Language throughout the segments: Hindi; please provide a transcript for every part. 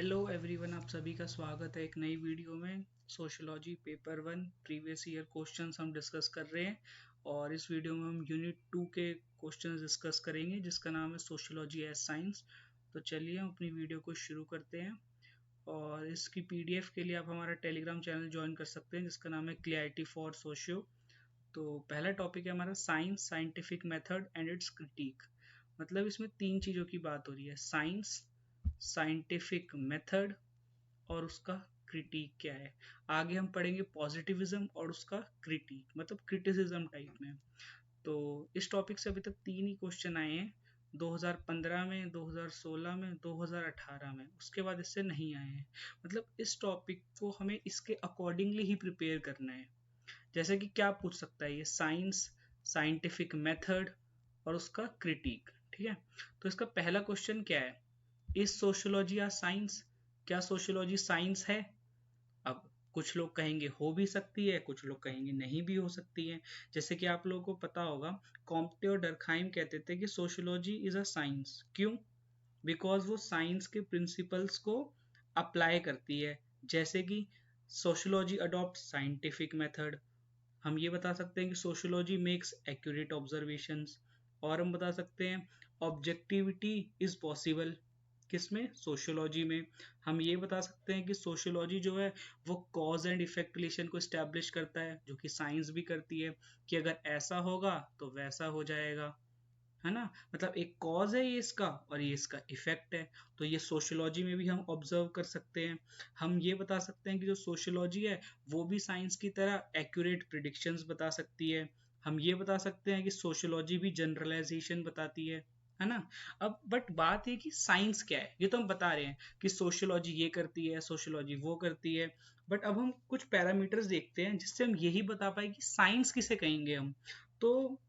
हेलो एवरीवन, आप सभी का स्वागत है एक नई वीडियो में। Sociology paper 1 previous year questions हम डिस्कस कर रहे हैं और इस वीडियो में हम यूनिट 2 के क्वेश्चंस डिस्कस करेंगे जिसका नाम है सोशियोलॉजी एज साइंस। तो चलिए हम अपनी वीडियो को शुरू करते हैं और इसकी पीडीएफ के लिए आप हमारा टेलीग्राम चैनल ज्वाइन कर सकते हैं जिसका नाम है क्लैरिटी फॉर सोशियो। तो पहला टॉपिक है हमारा science, scientific method and it's critic. मतलब इसमें तीन चीज़ों की बात हो रही है, साइंस, साइंटिफिक मेथड और उसका क्रिटिक क्या है। आगे हम पढ़ेंगे पॉजिटिविज्म और उसका क्रिटिक, मतलब क्रिटिसिज्म टाइप में। तो इस टॉपिक से अभी तक तीन ही क्वेश्चन आए हैं, 2015 में, 2016 में, 2018 में। उसके बाद इससे नहीं आए हैं। मतलब इस टॉपिक को हमें इसके अकॉर्डिंगली ही प्रिपेयर करना है। जैसे कि क्या पूछ सकता है ये, साइंस, साइंटिफिक मेथड और उसका क्रिटिक। ठीक है, तो इसका पहला क्वेश्चन क्या है, इज सोशियोलॉजी या साइंस? क्या सोशियोलॉजी साइंस है? अब कुछ लोग कहेंगे हो भी सकती है, कुछ लोग कहेंगे नहीं भी हो सकती है। जैसे कि आप लोगों को पता होगा, कॉम्टे और डरखाइम कहते थे कि सोशियोलॉजी इज अ साइंस। क्यों? बिकॉज वो साइंस के प्रिंसिपल्स को अप्लाई करती है। जैसे कि सोशियोलॉजी अडॉप्ट साइंटिफिक मेथड, हम ये बता सकते हैं कि सोशियोलॉजी मेक्स एक्यूरेट ऑब्जर्वेशंस, और हम बता सकते हैं ऑब्जेक्टिविटी इज पॉसिबल। किसमें? सोशियोलॉजी में। हम ये बता सकते हैं कि सोशियोलॉजी जो है वो कॉज एंड इफेक्ट रिलेशन को स्टैब्लिश करता है, जो कि साइंस भी करती है कि अगर ऐसा होगा तो वैसा हो जाएगा, है ना। मतलब एक कॉज है ये इसका और ये इसका इफेक्ट है, तो ये सोशियोलॉजी में भी हम ऑब्जर्व कर सकते हैं। हम ये बता सकते हैं कि जो सोशियोलॉजी है वो भी साइंस की तरह एक्यूरेट प्रिडिक्शंस बता सकती है। हम ये बता सकते हैं कि सोशियोलॉजी भी जनरलाइजेशन बताती है ना। अब बट बात है कि साइंस क्या है, ये तो हम बता रहे हैं कि सोशियोलॉजी ये करती है, सोशियोलॉजी वो करती है। बट अब हम कुछ पैरामीटर्स देखते हैं जिससे हम यही बता पाए कि साइंस किसे कहेंगे हम। तो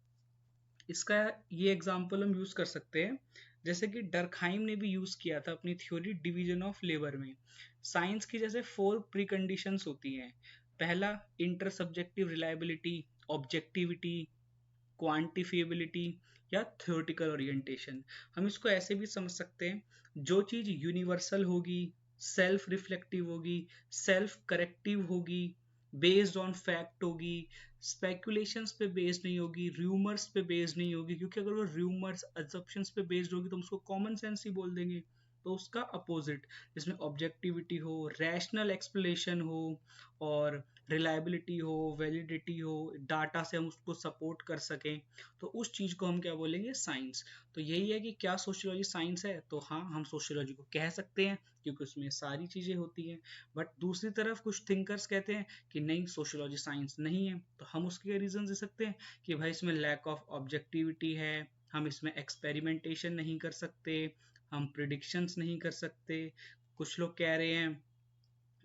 इसका ये एग्जाम्पल हम यूज कर सकते हैं, जैसे कि डरखाइम ने भी यूज किया था अपनी थ्योरी डिवीजन ऑफ लेबर में। साइंस की जैसे 4 प्री कंडीशंस होती हैं। पहला, इंटर सब्जेक्टिव रिलायबिलिटी, ऑब्जेक्टिविटी, क्वांटिफिएबिलिटी या थ्योरेटिकल ओरिएंटेशन। हम इसको ऐसे भी समझ सकते हैं, जो चीज यूनिवर्सल होगी, सेल्फ रिफ्लेक्टिव होगी, सेल्फ करेक्टिव होगी, बेस्ड ऑन फैक्ट होगी, स्पेकुलेशंस पे बेस्ड नहीं होगी, रूमर्स पे बेस्ड नहीं होगी। क्योंकि अगर वो रूमर्स, अजम्पशंस पे बेस्ड होगी तो हम उसको कॉमन सेंस ही बोल देंगे। तो उसका अपोजिट, जिसमें ऑब्जेक्टिविटी हो, रैशनल एक्सप्लेनेशन हो और रिलायबिलिटी हो, वैलिडिटी हो, डाटा से हम उसको सपोर्ट कर सकें, तो उस चीज को हम क्या बोलेंगे? साइंस। तो यही है कि क्या सोशियोलॉजी साइंस है? तो हाँ, हम सोशियोलॉजी को कह सकते हैं क्योंकि उसमें सारी चीजें होती हैं। बट दूसरी तरफ कुछ थिंकर्स कहते हैं कि नहीं, सोशियोलॉजी साइंस नहीं है। तो हम उसके रीजन दे सकते हैं कि भाई इसमें लैक ऑफ ऑब्जेक्टिविटी है, हम इसमें एक्सपेरिमेंटेशन नहीं कर सकते, हम प्रिडिक्शंस नहीं कर सकते। कुछ लोग कह रहे हैं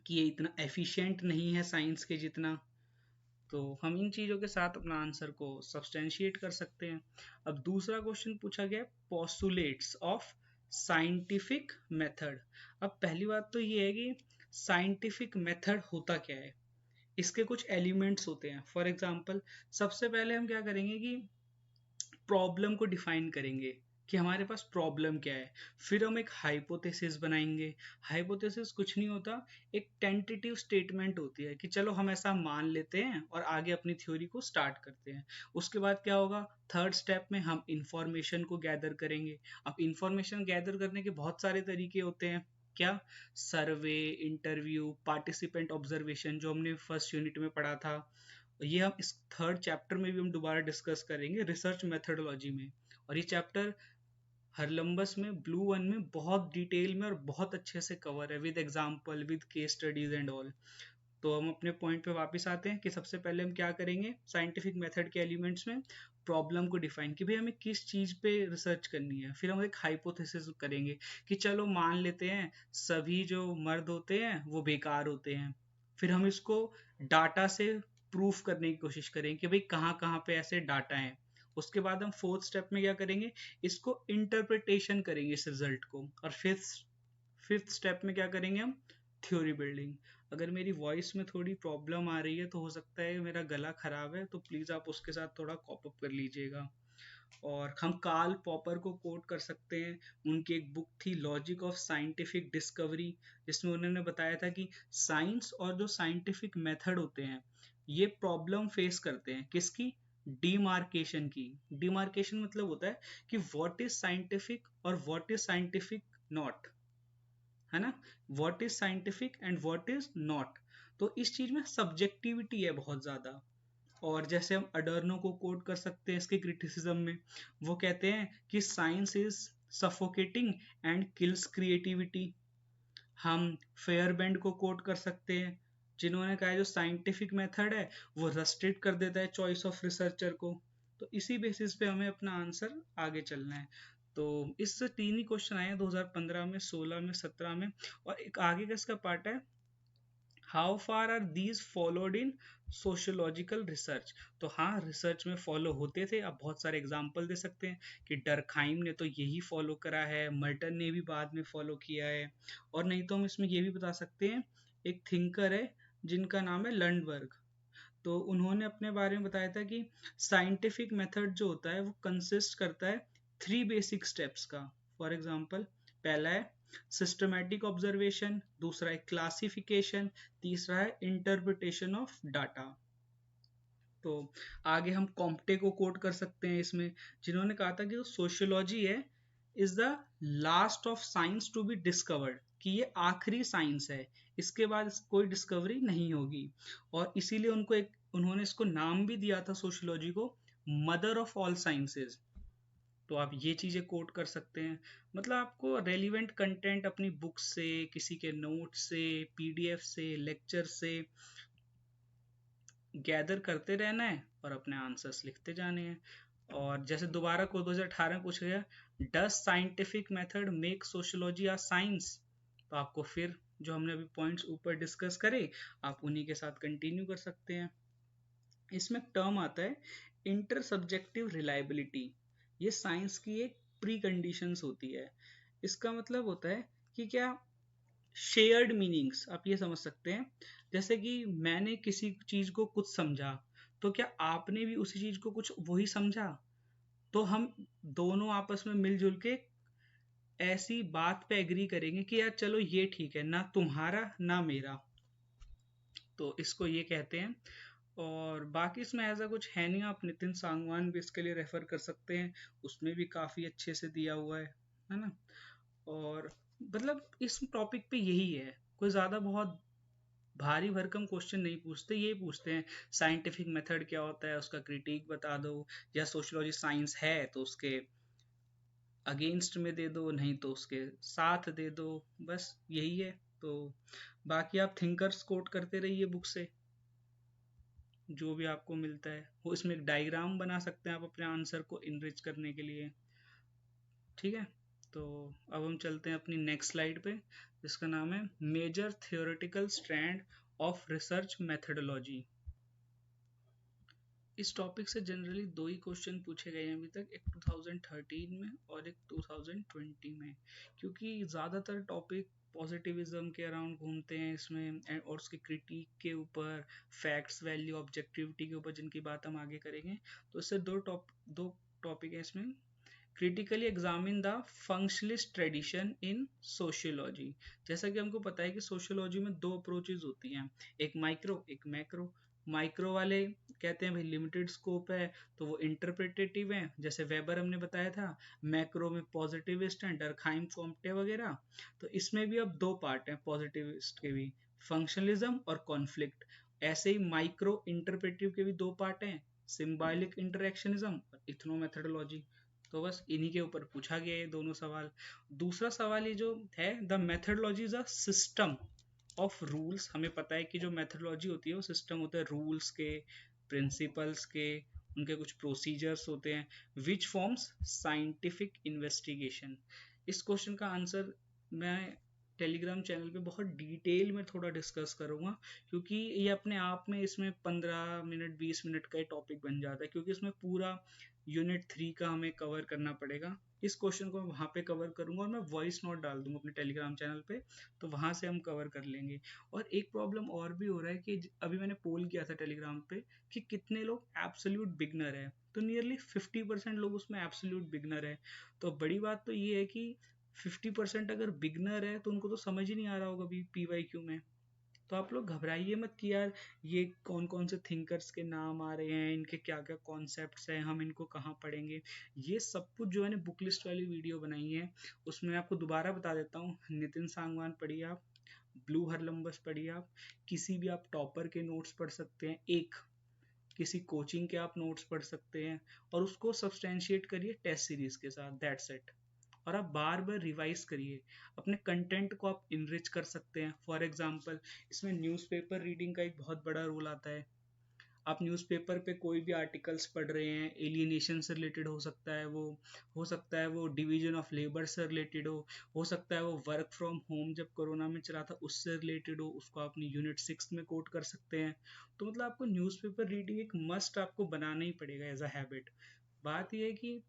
कि ये इतना एफिशिएंट नहीं है साइंस के जितना। तो हम इन चीजों के साथ अपना आंसर को सब्सटेंशिएट कर सकते हैं। अब दूसरा क्वेश्चन पूछा गया, पोस्टुलेट्स ऑफ साइंटिफिक मेथड। अब पहली बात तो ये है कि साइंटिफिक मेथड होता क्या है। इसके कुछ एलिमेंट्स होते हैं। फॉर एग्जांपल, सबसे पहले हम क्या करेंगे कि प्रॉब्लम को डिफाइन करेंगे कि हमारे पास प्रॉब्लम क्या है। फिर हम एक हाइपोथेसिस बनाएंगे। हाइपोथेसिस कुछ नहीं होता, एक टेंटेटिव स्टेटमेंट होती है कि चलो हम ऐसा मान लेते हैं और आगे अपनी थ्योरी को स्टार्ट करते हैं। उसके बाद क्या होगा, थर्ड स्टेप में हम इंफॉर्मेशन को गैदर करेंगे। अब इंफॉर्मेशन गैदर करने के बहुत सारे तरीके होते हैं। क्या? सर्वे, इंटरव्यू, पार्टिसिपेंट ऑब्जर्वेशन, जो हमने फर्स्ट यूनिट में पढ़ा था। ये हम इस थर्ड चैप्टर में भी हम दोबारा डिस्कस करेंगे, रिसर्च मेथोडोलॉजी में। और ये चैप्टर हरलम्बस में ब्लू वन में बहुत डिटेल में और बहुत अच्छे से कवर है, with example, with case studies and all. तो हम अपने पॉइंट पे वापस आते हैं कि सबसे पहले हम क्या करेंगे साइंटिफिक मेथड के एलिमेंट्स में, प्रॉब्लम को डिफाइन कि भाई हमें किस चीज पे रिसर्च करनी है। फिर हम एक हाइपोथेसिस करेंगे कि चलो मान लेते हैं सभी जो मर्द होते हैं वो बेकार होते हैं। फिर हम इसको डाटा से प्रूफ करने की कोशिश करेंगे कि भाई कहाँ कहाँ पे ऐसे डाटा हैं। उसके बाद हम फोर्थ स्टेप में क्या करेंगे, इसको इंटरप्रिटेशन करेंगे इस रिजल्ट को। और फिफ्थ स्टेप में क्या करेंगे हम, थ्योरी बिल्डिंग। अगर मेरी वॉइस में थोड़ी प्रॉब्लम आ रही है तो हो सकता है मेरा गला खराब है, तो प्लीज़ आप उसके साथ थोड़ा कॉप अप कर लीजिएगा। और हम कार्ल पॉपर को कोट कर सकते हैं। उनकी एक बुक थी लॉजिक ऑफ साइंटिफिक डिस्कवरी, जिसमें उन्होंने बताया था कि साइंस और जो साइंटिफिक मेथड होते हैं ये प्रॉब्लम फेस करते हैं। किसकी? डिमार्केशन की। डिमार्केशन मतलब होता है कि व्हाट इज साइंटिफिक और व्हाट इज साइंटिफिक नॉट, है ना, what is scientific and what is not. तो इस चीज में सब्जेक्टिविटी है बहुत ज्यादा। और जैसे हम अडर्नो को कोट कर सकते हैं इसके क्रिटिसिज्म में, वो कहते हैं कि science is suffocating and kills creativity. हम फेयरबैंड को कोट कर सकते हैं, जिन्होंने कहा है जो साइंटिफिक मेथड है वो रस्ट्रिक्ट कर देता है चॉइस ऑफ रिसर्चर को। तो इसी बेसिस पे हमें अपना आंसर आगे चलना है। तो इससे 3 ही क्वेश्चन आए हैं 2015 में, 16 में, 17 में। और एक आगे का इसका पार्ट है, how far are these followed in sociological research. तो हाँ, रिसर्च में फॉलो होते थे। आप बहुत सारे एग्जाम्पल दे सकते हैं कि डरखाइम ने तो यही फॉलो करा है, मर्टन ने भी बाद में फॉलो किया है। और नहीं तो हम इसमें ये भी बता सकते हैं, एक थिंकर है जिनका नाम है लंडबर्ग। तो उन्होंने अपने बारे में बताया था कि साइंटिफिक मेथड जो होता है वो कंसिस्ट करता है 3 बेसिक स्टेप्स का। फॉर एग्जांपल, पहला है सिस्टमैटिक ऑब्जर्वेशन, दूसरा है क्लासिफिकेशन, तीसरा है इंटरप्रिटेशन ऑफ डाटा। तो आगे हम कॉम्प्टे को कोट कर सकते हैं इसमें, जिन्होंने कहा था कि जो सोशियोलॉजी है is the last of science to be discovered, कि ये आखिरी साइंस है, इसके बाद कोई डिस्कवरी नहीं होगी। और इसीलिए उन्होंने इसको नाम भी दिया था सोशियोलॉजी को, मदर ऑफ ऑल साइंसेज। तो आप ये चीजें कोट कर सकते हैं। मतलब आपको रेलिवेंट कंटेंट अपनी बुक से, किसी के नोट से, पीडीएफ से, लेक्चर से गैदर करते रहना है और अपने आंसर्स लिखते जाने हैं। और जैसे दोबारा को 2018 पूछा गया, does scientific method make sociology a science. तो आपको फिर जो हमने अभी पॉइंट्स ऊपर डिस्कस करे आप उन्हीं के साथ कंटिन्यू कर सकते हैं। इसमें टर्म आता है इंटर सब्जेक्टिव रिलायबिलिटी। ये साइंस की एक प्री कंडीशंस होती है। इसका मतलब होता है कि क्या शेयर्ड मीनिंग्स, आप ये समझ सकते हैं। जैसे कि मैंने किसी चीज को कुछ समझा, तो क्या आपने भी उसी चीज को कुछ वही समझा? तो हम दोनों आपस में मिलजुल के ऐसी बात पे एग्री करेंगे कि यार चलो ये ठीक है, ना तुम्हारा ना मेरा। तो इसको ये कहते हैं। और बाकी इसमें ऐसा कुछ है नहीं, आप नितिन सांगवान भी इसके लिए रेफर कर सकते हैं, उसमें भी काफी अच्छे से दिया हुआ है ना। और मतलब इस टॉपिक पे यही है, कोई ज्यादा बहुत भारी भरकम क्वेश्चन नहीं पूछते, ये पूछते हैं साइंटिफिक मेथड क्या होता है, उसका क्रिटिक बता दो, या सोशियोलॉजी साइंस है तो उसके अगेंस्ट में दे दो, नहीं तो उसके साथ दे दो, बस यही है। तो बाकी आप थिंकर्स कोट करते रहिए बुक से, जो भी आपको मिलता है वो इसमें एक डायग्राम बना सकते हैं आप अपने आंसर को इनरिच करने के लिए। ठीक है, तो अब हम चलते हैं अपनी नेक्स्ट स्लाइड पे, जिसका नाम है major theoretical strand of research methodology. इस टॉपिक से जनरली 2 ही क्वेश्चन पूछे गए हैं अभी तक, एक 2013 में और एक 2020 में, क्योंकि ज़्यादातर टॉपिक पॉजिटिविज्म के अराउंड घूमते हैं इसमें, और उसके क्रिटिक के ऊपर, फैक्ट्स, वैल्यू, ऑब्जेक्टिविटी के ऊपर, जिनकी बात हम आगे करेंगे। तो इससे दो टॉपिक है इसमें। Critically examine the functionalist tradition in sociology. जैसा कि हमको पता है कि सोशियोलॉजी में 2 अप्रोचेज होती हैं, एक माइक्रो एक मैक्रो। माइक्रो वाले कहते हैं भाई लिमिटेड स्कोप है, तो वो इंटरप्रिटेटिव है, जैसे वेबर हमने बताया था। मैक्रो में पॉजिटिविस्ट हैं, डरखाइम, कॉम्टे वगैरह। तो इसमें भी अब 2 पार्ट हैं पॉजिटिविस्ट के भी, फंक्शनलिज्म और कॉन्फ्लिक्ट। ऐसे ही माइक्रो इंटरप्रेटिव के भी 2 पार्ट हैं, सिम्बायलिक इंटरेक्शनिज्म और इथनोमेथोडोलॉजी। तो बस इन्हीं के ऊपर पूछा गया है दोनों सवाल। दूसरा सवाल ये जो है, the methodology is a system of rules. हमें पता है कि जो मेथडोलॉजी होती है वो सिस्टम होता है रूल्स के, प्रिंसिपल्स के, उनके कुछ प्रोसीजर्स होते हैं, विच फॉर्म्स साइंटिफिक इन्वेस्टिगेशन। इस क्वेश्चन का आंसर मैं टेलीग्राम चैनल पे बहुत डिटेल में थोड़ा डिस्कस करूंगा, क्योंकि ये अपने आप में इसमें 15 मिनट 20 मिनट का ही टॉपिक बन जाता है, क्योंकि इसमें पूरा यूनिट 3 का हमें कवर करना पड़ेगा। इस क्वेश्चन को मैं वहाँ पे कवर करूंगा और मैं वॉइस नोट डाल दूंगा अपने टेलीग्राम चैनल पे, तो वहाँ से हम कवर कर लेंगे। और एक प्रॉब्लम और भी हो रहा है कि अभी मैंने पोल किया था टेलीग्राम पे कि कितने लोग एब्सोल्यूट बिगनर है, तो नियरली 50% लोग उसमें एब्सोल्यूट बिगनर है। तो बड़ी बात तो ये है कि 50% अगर बिगनर है तो उनको तो समझ ही नहीं आ रहा होगा अभी PYQ में। तो आप लोग घबराइए मत कि यार ये कौन कौन से थिंकर्स के नाम आ रहे हैं, इनके क्या क्या कॉन्सेप्ट्स हैं, हम इनको कहाँ पढ़ेंगे। ये सब कुछ जो मैंने बुक लिस्ट वाली वीडियो बनाई है उसमें मैं आपको दोबारा बता देता हूँ। नितिन सांगवान पढ़िए आप, ब्लू हरलम्बस पढ़िए आप, किसी भी आप टॉपर के नोट्स पढ़ सकते हैं, एक किसी कोचिंग के आप नोट्स पढ़ सकते हैं, और उसको सब्सटेंशिएट करिए टेस्ट सीरीज के साथ, दैट्स इट। और आप बार बार रिवाइज करिए, अपने कंटेंट को आप इनरिच कर सकते हैं। फॉर एग्जांपल इसमें न्यूज़पेपर रीडिंग का एक बहुत बड़ा रोल आता है। आप न्यूज़पेपर पे कोई भी आर्टिकल्स पढ़ रहे हैं, एलियनेशन से रिलेटेड हो सकता है वो, हो सकता है वो डिवीजन ऑफ लेबर से रिलेटेड हो सकता है वो वर्क फ्रॉम होम जब कोरोना में चला था उससे रिलेटेड हो, उसको अपनी यूनिट 6 में कोट कर सकते हैं। तो मतलब आपको न्यूज़पेपर रीडिंग एक मस्ट आपको बनाना ही पड़ेगा एज अ हैबिट। बात यह है कि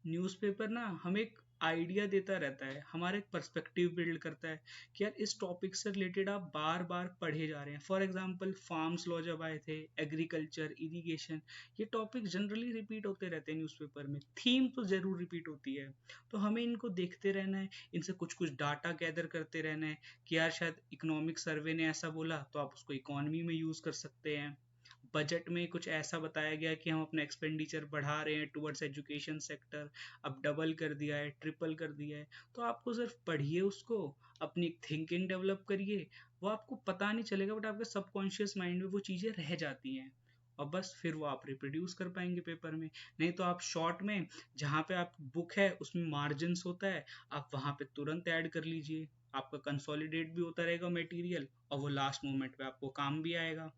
न्यूज़पेपर ना हमें एक आइडिया देता रहता है, हमारा एक पर्सपेक्टिव बिल्ड करता है कि यार इस टॉपिक से रिलेटेड आप बार बार पढ़े जा रहे हैं। फॉर एग्जांपल फार्म्स लॉ जब आए थे, एग्रीकल्चर, इरिगेशन, ये टॉपिक जनरली रिपीट होते रहते हैं न्यूज़पेपर में, थीम तो जरूर रिपीट होती है। तो हमें इनको देखते रहना है, इनसे कुछ कुछ डाटा गैदर करते रहना है कि यार शायद इकोनॉमिक सर्वे ने ऐसा बोला तो आप उसको इकोनॉमी में यूज कर सकते हैं। बजट में कुछ ऐसा बताया गया कि हम अपना एक्सपेंडिचर बढ़ा रहे हैं टुवर्ड्स एजुकेशन सेक्टर, अब डबल कर दिया है, ट्रिपल कर दिया है। तो आपको सिर्फ पढ़िए उसको, अपनी थिंकिंग डेवलप करिए, वो आपको पता नहीं चलेगा बट आपके सबकॉन्शियस माइंड में वो चीज़ें रह जाती हैं, और बस फिर वो आप रिप्रोड्यूस कर पाएंगे पेपर में। नहीं तो आप शॉर्ट में, जहाँ पे आप बुक है उसमें मार्जिन्स होता है, आप वहाँ पे तुरंत ऐड कर लीजिए, आपका कंसोलिडेट भी होता रहेगा मटेरियल, और वो लास्ट मोमेंट पे आपको काम भी आएगा।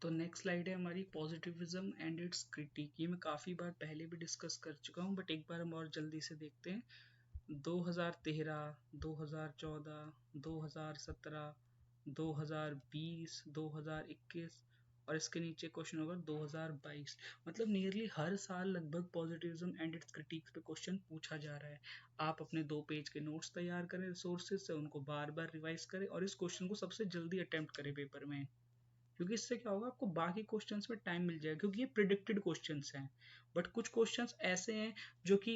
तो नेक्स्ट स्लाइड है हमारी पॉजिटिविज्म एंड इट्स क्रिटिक। ये मैं काफ़ी बार पहले भी डिस्कस कर चुका हूँ बट एक बार हम और जल्दी से देखते हैं। 2013, 2014, 2017, 2020, 2021, और इसके नीचे क्वेश्चन होगा 2022। मतलब नियरली हर साल लगभग पॉजिटिविज्म एंड इट्स क्रिटिक्स पे क्वेश्चन पूछा जा रहा है। आप अपने 2 पेज के नोट्स तैयार करें रिसोर्सेज से, उनको बार बार रिवाइज करें और इस क्वेश्चन को सबसे जल्दी अटेम्प्ट करें पेपर में, क्योंकि इससे क्या होगा आपको बाकी क्वेश्चंस में टाइम मिल जाएगा, क्योंकि ये प्रिडिक्टेड क्वेश्चंस हैं। बट कुछ क्वेश्चंस ऐसे हैं जो कि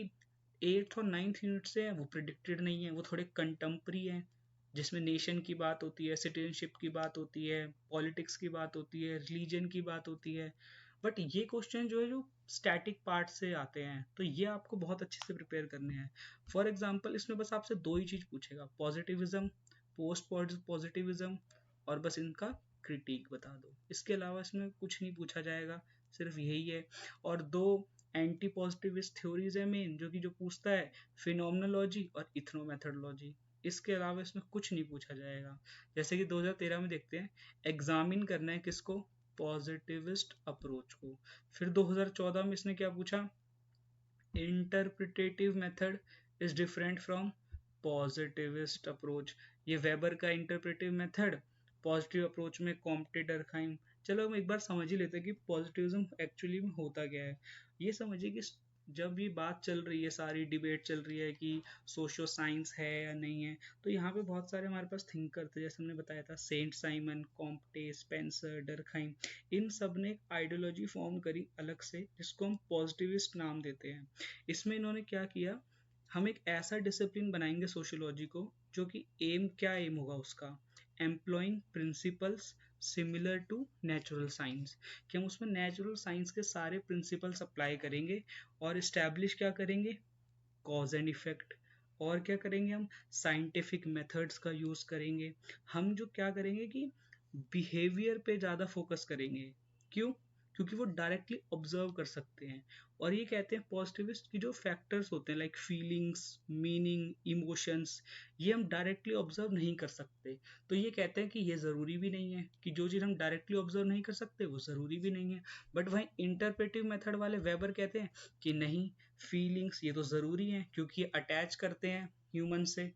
8th और 9th यूनिट से हैं, वो प्रिडिक्टेड नहीं है, वो थोड़े कंटेम्प्री हैं, जिसमें नेशन की बात होती है, सिटीजनशिप की बात होती है, पॉलिटिक्स की बात होती है, रिलीजन की बात होती है। बट ये क्वेश्चन जो है जो स्टैटिक पार्ट से आते हैं, तो ये आपको बहुत अच्छे से प्रिपेयर करने हैं। फॉर एग्जाम्पल इसमें बस आपसे 2 ही चीज पूछेगा, पॉजिटिविज्म, पोस्ट पॉजिटिविज्म, और बस इनका क्रिटिक बता दो। इसके अलावा इसमें कुछ नहीं पूछा जाएगा, सिर्फ यही है। और 2 एंटी पॉजिटिविस्ट थ्योरीज है मेन, जो कि जो पूछता है फिनोमिनोलॉजी और इथनोमेथोडोलॉजी। इसके अलावा इसमें कुछ नहीं पूछा जाएगा। जैसे कि 2013 में देखते हैं, एग्जामिन करना है किसको, पॉजिटिविस्ट अप्रोच को। फिर 2014 में इसने क्या पूछा, interpretative method is different from positivist approach. ये वेबर का इंटरप्रेटिव मेथड, पॉजिटिव अप्रोच में कॉम्टे डरखाइम। चलो हम एक बार समझ ही लेते हैं कि पॉजिटिविज्म एक्चुअली में होता क्या है। ये समझिए कि जब ये बात चल रही है, सारी डिबेट चल रही है कि सोशो साइंस है या नहीं है, तो यहाँ पे बहुत सारे हमारे पास थिंकर थे, जैसे हमने बताया था Saint Simon, Comte, Spencer, Durkheim. इन सब ने आइडियोलॉजी फॉर्म करी अलग से जिसको हम पॉजिटिविस्ट नाम देते हैं। इसमें इन्होंने क्या किया, हम एक ऐसा डिसिप्लिन बनाएंगे सोशियोलॉजी को, जो कि क्या एम होगा उसका, employing principles similar to natural science, कि हम उसमें नेचुरल साइंस के सारे प्रिंसिपल्स अप्लाई करेंगे और इस्टेब्लिश क्या करेंगे, कॉज एंड इफेक्ट। और क्या करेंगे, हम साइंटिफिक मेथड्स का यूज करेंगे। हम जो क्या करेंगे कि बिहेवियर पे ज़्यादा फोकस करेंगे। क्यों, क्योंकि वो डायरेक्टली ऑब्जर्व कर सकते हैं। और ये कहते हैं पॉजिटिविस्ट की जो फैक्टर्स होते हैं लाइक फीलिंग्स, मीनिंग, इमोशंस, ये हम डायरेक्टली ऑब्जर्व नहीं कर सकते। तो ये कहते हैं कि ये ज़रूरी भी नहीं है, कि जो चीज़ हम डायरेक्टली ऑब्जर्व नहीं कर सकते वो ज़रूरी भी नहीं है। बट वहीं इंटरप्रेटिव मेथड वाले वेबर कहते हैं कि नहीं, फीलिंग्स ये तो ज़रूरी हैं, क्योंकि ये अटैच करते हैं ह्यूमन से,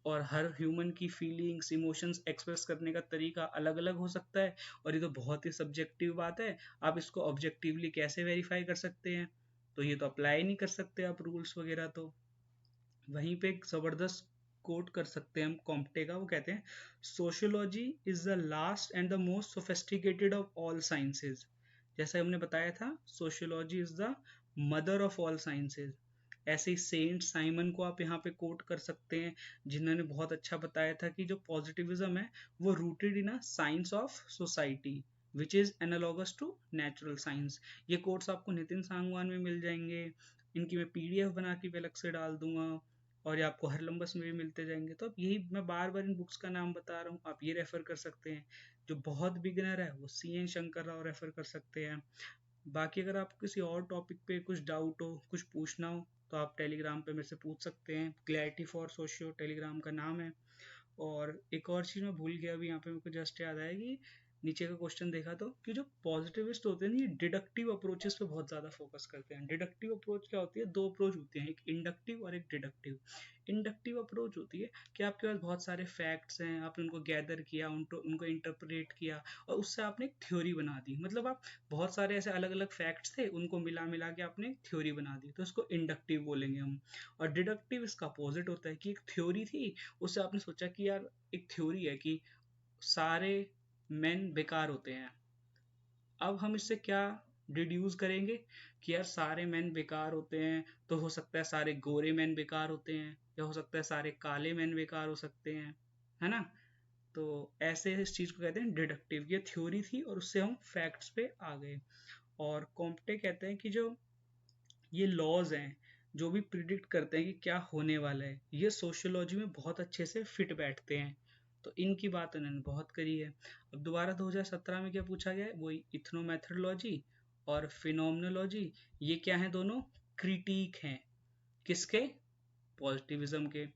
और हर ह्यूमन की फीलिंग्स इमोशंस एक्सप्रेस करने का तरीका अलग अलग हो सकता है, और ये तो बहुत ही सब्जेक्टिव बात है। आप इसको ऑब्जेक्टिवली कैसे वेरीफाई कर सकते हैं? तो ये तो अप्लाई नहीं कर सकते आप रूल्स वगैरह। तो वहीं पे एक जबरदस्त कोट कर सकते हैं हम कॉम्प्टे का। वो कहते हैं, sociology is the last and the most sophisticated of all sciences. जैसे हमने बताया था, sociology is the mother of all sciences. ऐसे ही सेंट साइमन को आप यहाँ पे कोट कर सकते हैं, जिन्होंने बहुत अच्छा बताया था कि जो पॉजिटिविज्म है वो rooted in a science of society which is analogous to natural science. ये कोट्स आपको नितिन सांगवान में मिल जाएंगे। इनकी मैं पीडीएफ बना के भी अलग से डाल दूंगा, और ये आपको हरलम्बस में भी मिलते जाएंगे। तो अब यही मैं बार बार इन बुक्स का नाम बता रहा हूँ, आप ये रेफर कर सकते हैं। जो बहुत बिगिनर है वो CN शंकर राव रेफर कर सकते हैं। बाकी अगर आपको किसी और टॉपिक पे कुछ डाउट हो, कुछ पूछना हो, तो आप टेलीग्राम पे मेरे से पूछ सकते हैं। क्लैरिटी फॉर सोशियो टेलीग्राम का नाम है। और एक और चीज़ मैं भूल गया अभी, यहाँ पे मेरे को जस्ट याद आया कि नीचे का क्वेश्चन देखा तो, कि जो पॉजिटिविस्ट होते हैं ये डिडक्टिव अप्रोचेस पे बहुत ज़्यादा फोकस करते हैं। डिडक्टिव अप्रोच क्या होती है? दो अप्रोच होती हैं, एक इंडक्टिव और एक डिडक्टिव। इंडक्टिव अप्रोच होती है कि आपके पास बहुत सारे फैक्ट्स हैं, आपने उनको गैदर किया, उनको इंटरप्रेट किया, और उससे आपने एक थ्योरी बना दी। मतलब आप बहुत सारे ऐसे अलग अलग फैक्ट्स थे, उनको मिला मिला के आपने थ्योरी बना दी, तो इसको इंडक्टिव बोलेंगे हम। और डिडक्टिव इसका अपोजिट होता है कि एक थ्योरी थी, उससे आपने सोचा कि यार एक थ्योरी है कि सारे मेन बेकार होते हैं। अब हम इससे क्या डिड्यूस करेंगे कि यार सारे मेन बेकार होते हैं, तो हो सकता है सारे गोरे मेन बेकार होते हैं, या हो सकता है सारे काले मेन बेकार हो सकते हैं, है ना? तो ऐसे इस चीज को कहते हैं डिडक्टिव। ये थ्योरी थी और उससे हम फैक्ट्स पे आ गए। और कॉम्प्टे कहते हैं कि जो ये लॉज हैं जो भी प्रिडिक्ट करते हैं कि क्या होने वाला है, ये सोशियोलॉजी में बहुत अच्छे से फिट बैठते हैं। तो इनकी बात उन्होंने बहुत करी है। अब दोबारा 2017 में क्या पूछा गया है? वही इथनोमेथोडोलॉजी और फिनोमिनोलॉजी, ये क्या है? दोनों क्रिटिक हैं। किसके? पॉजिटिविज्म के।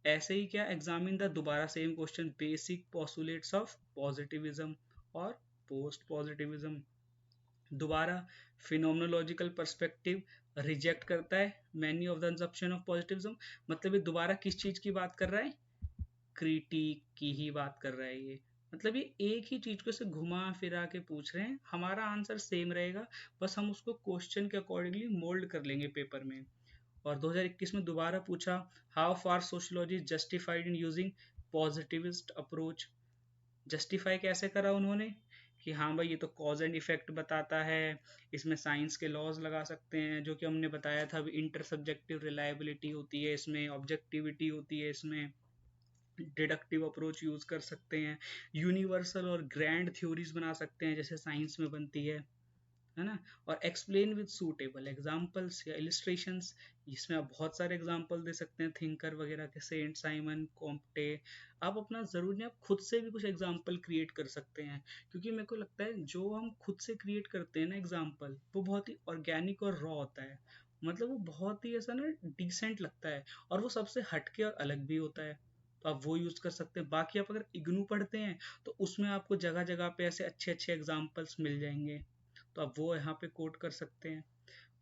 ऐसे ही क्या, एग्जामिन द, दोबारा same question, basic postulates of positivism और पोस्ट पॉजिटिविज्म। दोबारा फिनोमिनोलॉजिकल पर्सपेक्टिव रिजेक्ट करता है many of the assumption of positivism. मतलब ये दोबारा किस चीज की बात कर रहा है? क्रिटिक की ही बात कर रहा है ये। मतलब ये एक ही चीज को से घुमा फिरा के पूछ रहे हैं, हमारा आंसर सेम रहेगा, बस हम उसको क्वेश्चन के अकॉर्डिंगली मोल्ड कर लेंगे पेपर में। और 2021 में दोबारा पूछा, how far sociology is justified in using positivist approach. Justify कैसे करा उन्होंने कि हाँ भाई ये तो कॉज एंड इफेक्ट बताता है, इसमें साइंस के लॉज लगा सकते हैं, जो कि हमने बताया था अभी, इंटर सब्जेक्टिव रिलायबिलिटी होती है इसमें, ऑब्जेक्टिविटी होती है इसमें, डिडक्टिव अप्रोच यूज कर सकते हैं, यूनिवर्सल और ग्रैंड थ्योरीज बना सकते हैं जैसे साइंस में बनती है ना? और एक्सप्लेन विद सूटेबल एग्जांपल्स या इलिस्ट्रेशंस, इसमें आप बहुत सारे एग्जांपल दे सकते हैं थिंकर वगैरह के, सेंट साइमन, कॉम्प्टे। आप अपना जरूर नहीं, आप खुद से भी कुछ एग्जांपल क्रिएट कर सकते हैं, क्योंकि मेरे को लगता है जो हम खुद से क्रिएट करते हैं ना एग्जांपल, वो बहुत ही ऑर्गेनिक और रॉ होता है। मतलब वो बहुत ही ऐसा ना डिसेंट लगता है, और वो सबसे हटके और अलग भी होता है। तो आप वो यूज कर सकते हैं। बाकी आप अगर इग्नू पढ़ते हैं तो उसमें आपको जगह जगह पे ऐसे अच्छे अच्छे एग्जाम्पल्स मिल जाएंगे, तो आप वो यहाँ पे कोट कर सकते हैं।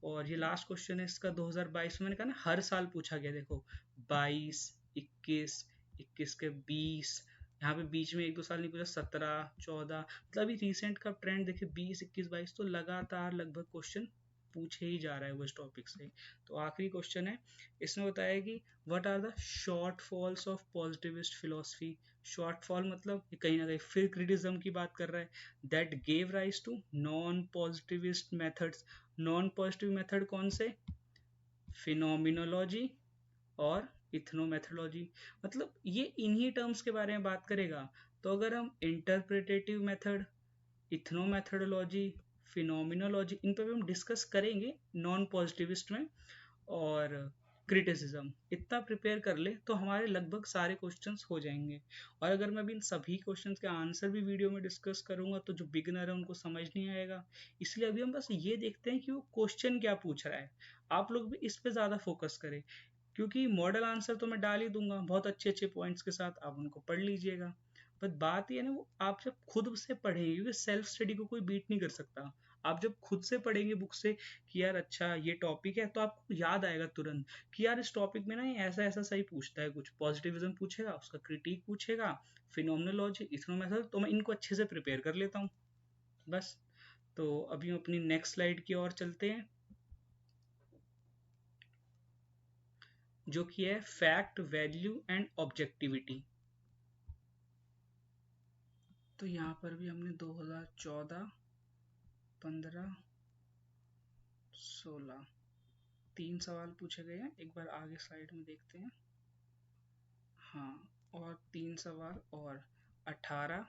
और ये लास्ट क्वेश्चन है इसका 2022 में, मैंने कहा ना हर साल पूछा गया। देखो 22, 21, 21 के 20, यहाँ पे बीच में एक दो साल नहीं पूछा, 17, 14, मतलब अभी रिसेंट का ट्रेंड देखिए 20, 21, 22, तो लगातार लगभग क्वेश्चन पूछे ही जा रहा है वो इस टॉपिक से। तो आखिरी क्वेश्चन है, इसमें बताया कि what are the shortfalls of positivist philosophy. Shortfall मतलब कहीं ना कहीं फिर क्रिटिज्म की बात कर रहा है, that gave rise to non positivist methods. Non positive method कौन से? फिनोमिनोलॉजी और इथनोमेथोलॉजी। मतलब ये इन्हीं टर्म्स के बारे में बात करेगा। तो अगर हम इंटरप्रिटेटिव मेथड, इथनोमेथोडोलॉजी, फिनोमिनोलॉजी, इन पर भी हम डिस्कस करेंगे नॉन पॉजिटिविस्ट में। और क्रिटिसिज्म इतना प्रिपेयर कर ले तो हमारे लगभग सारे क्वेश्चंस हो जाएंगे। और अगर मैं भी इन सभी क्वेश्चंस के आंसर भी वीडियो में डिस्कस करूंगा तो जो बिगिनर है उनको समझ नहीं आएगा। इसलिए अभी हम बस ये देखते हैं कि वो क्वेश्चन क्या पूछ रहा है। आप लोग भी इस पे ज़्यादा फोकस करें, क्योंकि मॉडल आंसर तो मैं डाल ही दूंगा बहुत अच्छे अच्छे पॉइंट्स के साथ, आप उनको पढ़ लीजिएगा। बट बात ये है ना, वो आप जब खुद से पढ़ेंगे, क्योंकि सेल्फ स्टडी को कोई बीट नहीं कर सकता। आप जब खुद से पढ़ेंगे बुक से कि यार अच्छा ये टॉपिक है, तो आपको याद आएगा तुरंत कि यार इस टॉपिक में ना ये ऐसा ऐसा सही पूछता है, कुछ पॉजिटिविज्म पूछेगा, उसका क्रिटिक पूछेगा, फिनोमिनोलॉजी, इथनोमेथड, तो मैं इनको अच्छे से प्रिपेयर कर लेता हूँ बस। तो अभी हम अपनी नेक्स्ट स्लाइड की ओर चलते हैं, जो कि है फैक्ट, वैल्यू एंड ऑब्जेक्टिविटी। तो यहाँ पर भी हमने 2014, 15, 16 तीन सवाल पूछे गए हैं, एक बार आगे स्लाइड में देखते हैं। हाँ, और तीन सवाल और 18,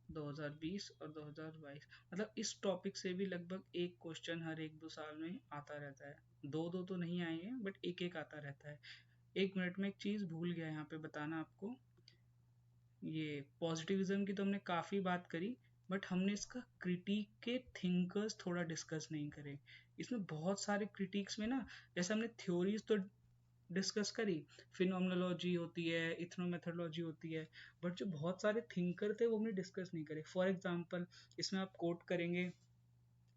2020 और 2022, मतलब इस टॉपिक से भी लगभग एक क्वेश्चन हर एक दो साल में आता रहता है। दो दो तो नहीं आए हैं, बट एक एक आता रहता है। एक मिनट में एक चीज़ भूल गया यहाँ पे बताना आपको, ये पॉजिटिविज्म की तो हमने काफ़ी बात करी, बट हमने इसका क्रिटिक के थिंकर्स थोड़ा डिस्कस नहीं करे। इसमें बहुत सारे क्रिटिक्स में ना, जैसे हमने थ्योरीज तो डिस्कस करी, फिनोमिनोलॉजी होती है, इथनोमेथोडोलॉजी होती है, बट जो बहुत सारे थिंकर थे वो हमने डिस्कस नहीं करे। फॉर एग्जांपल इसमें आप कोट करेंगे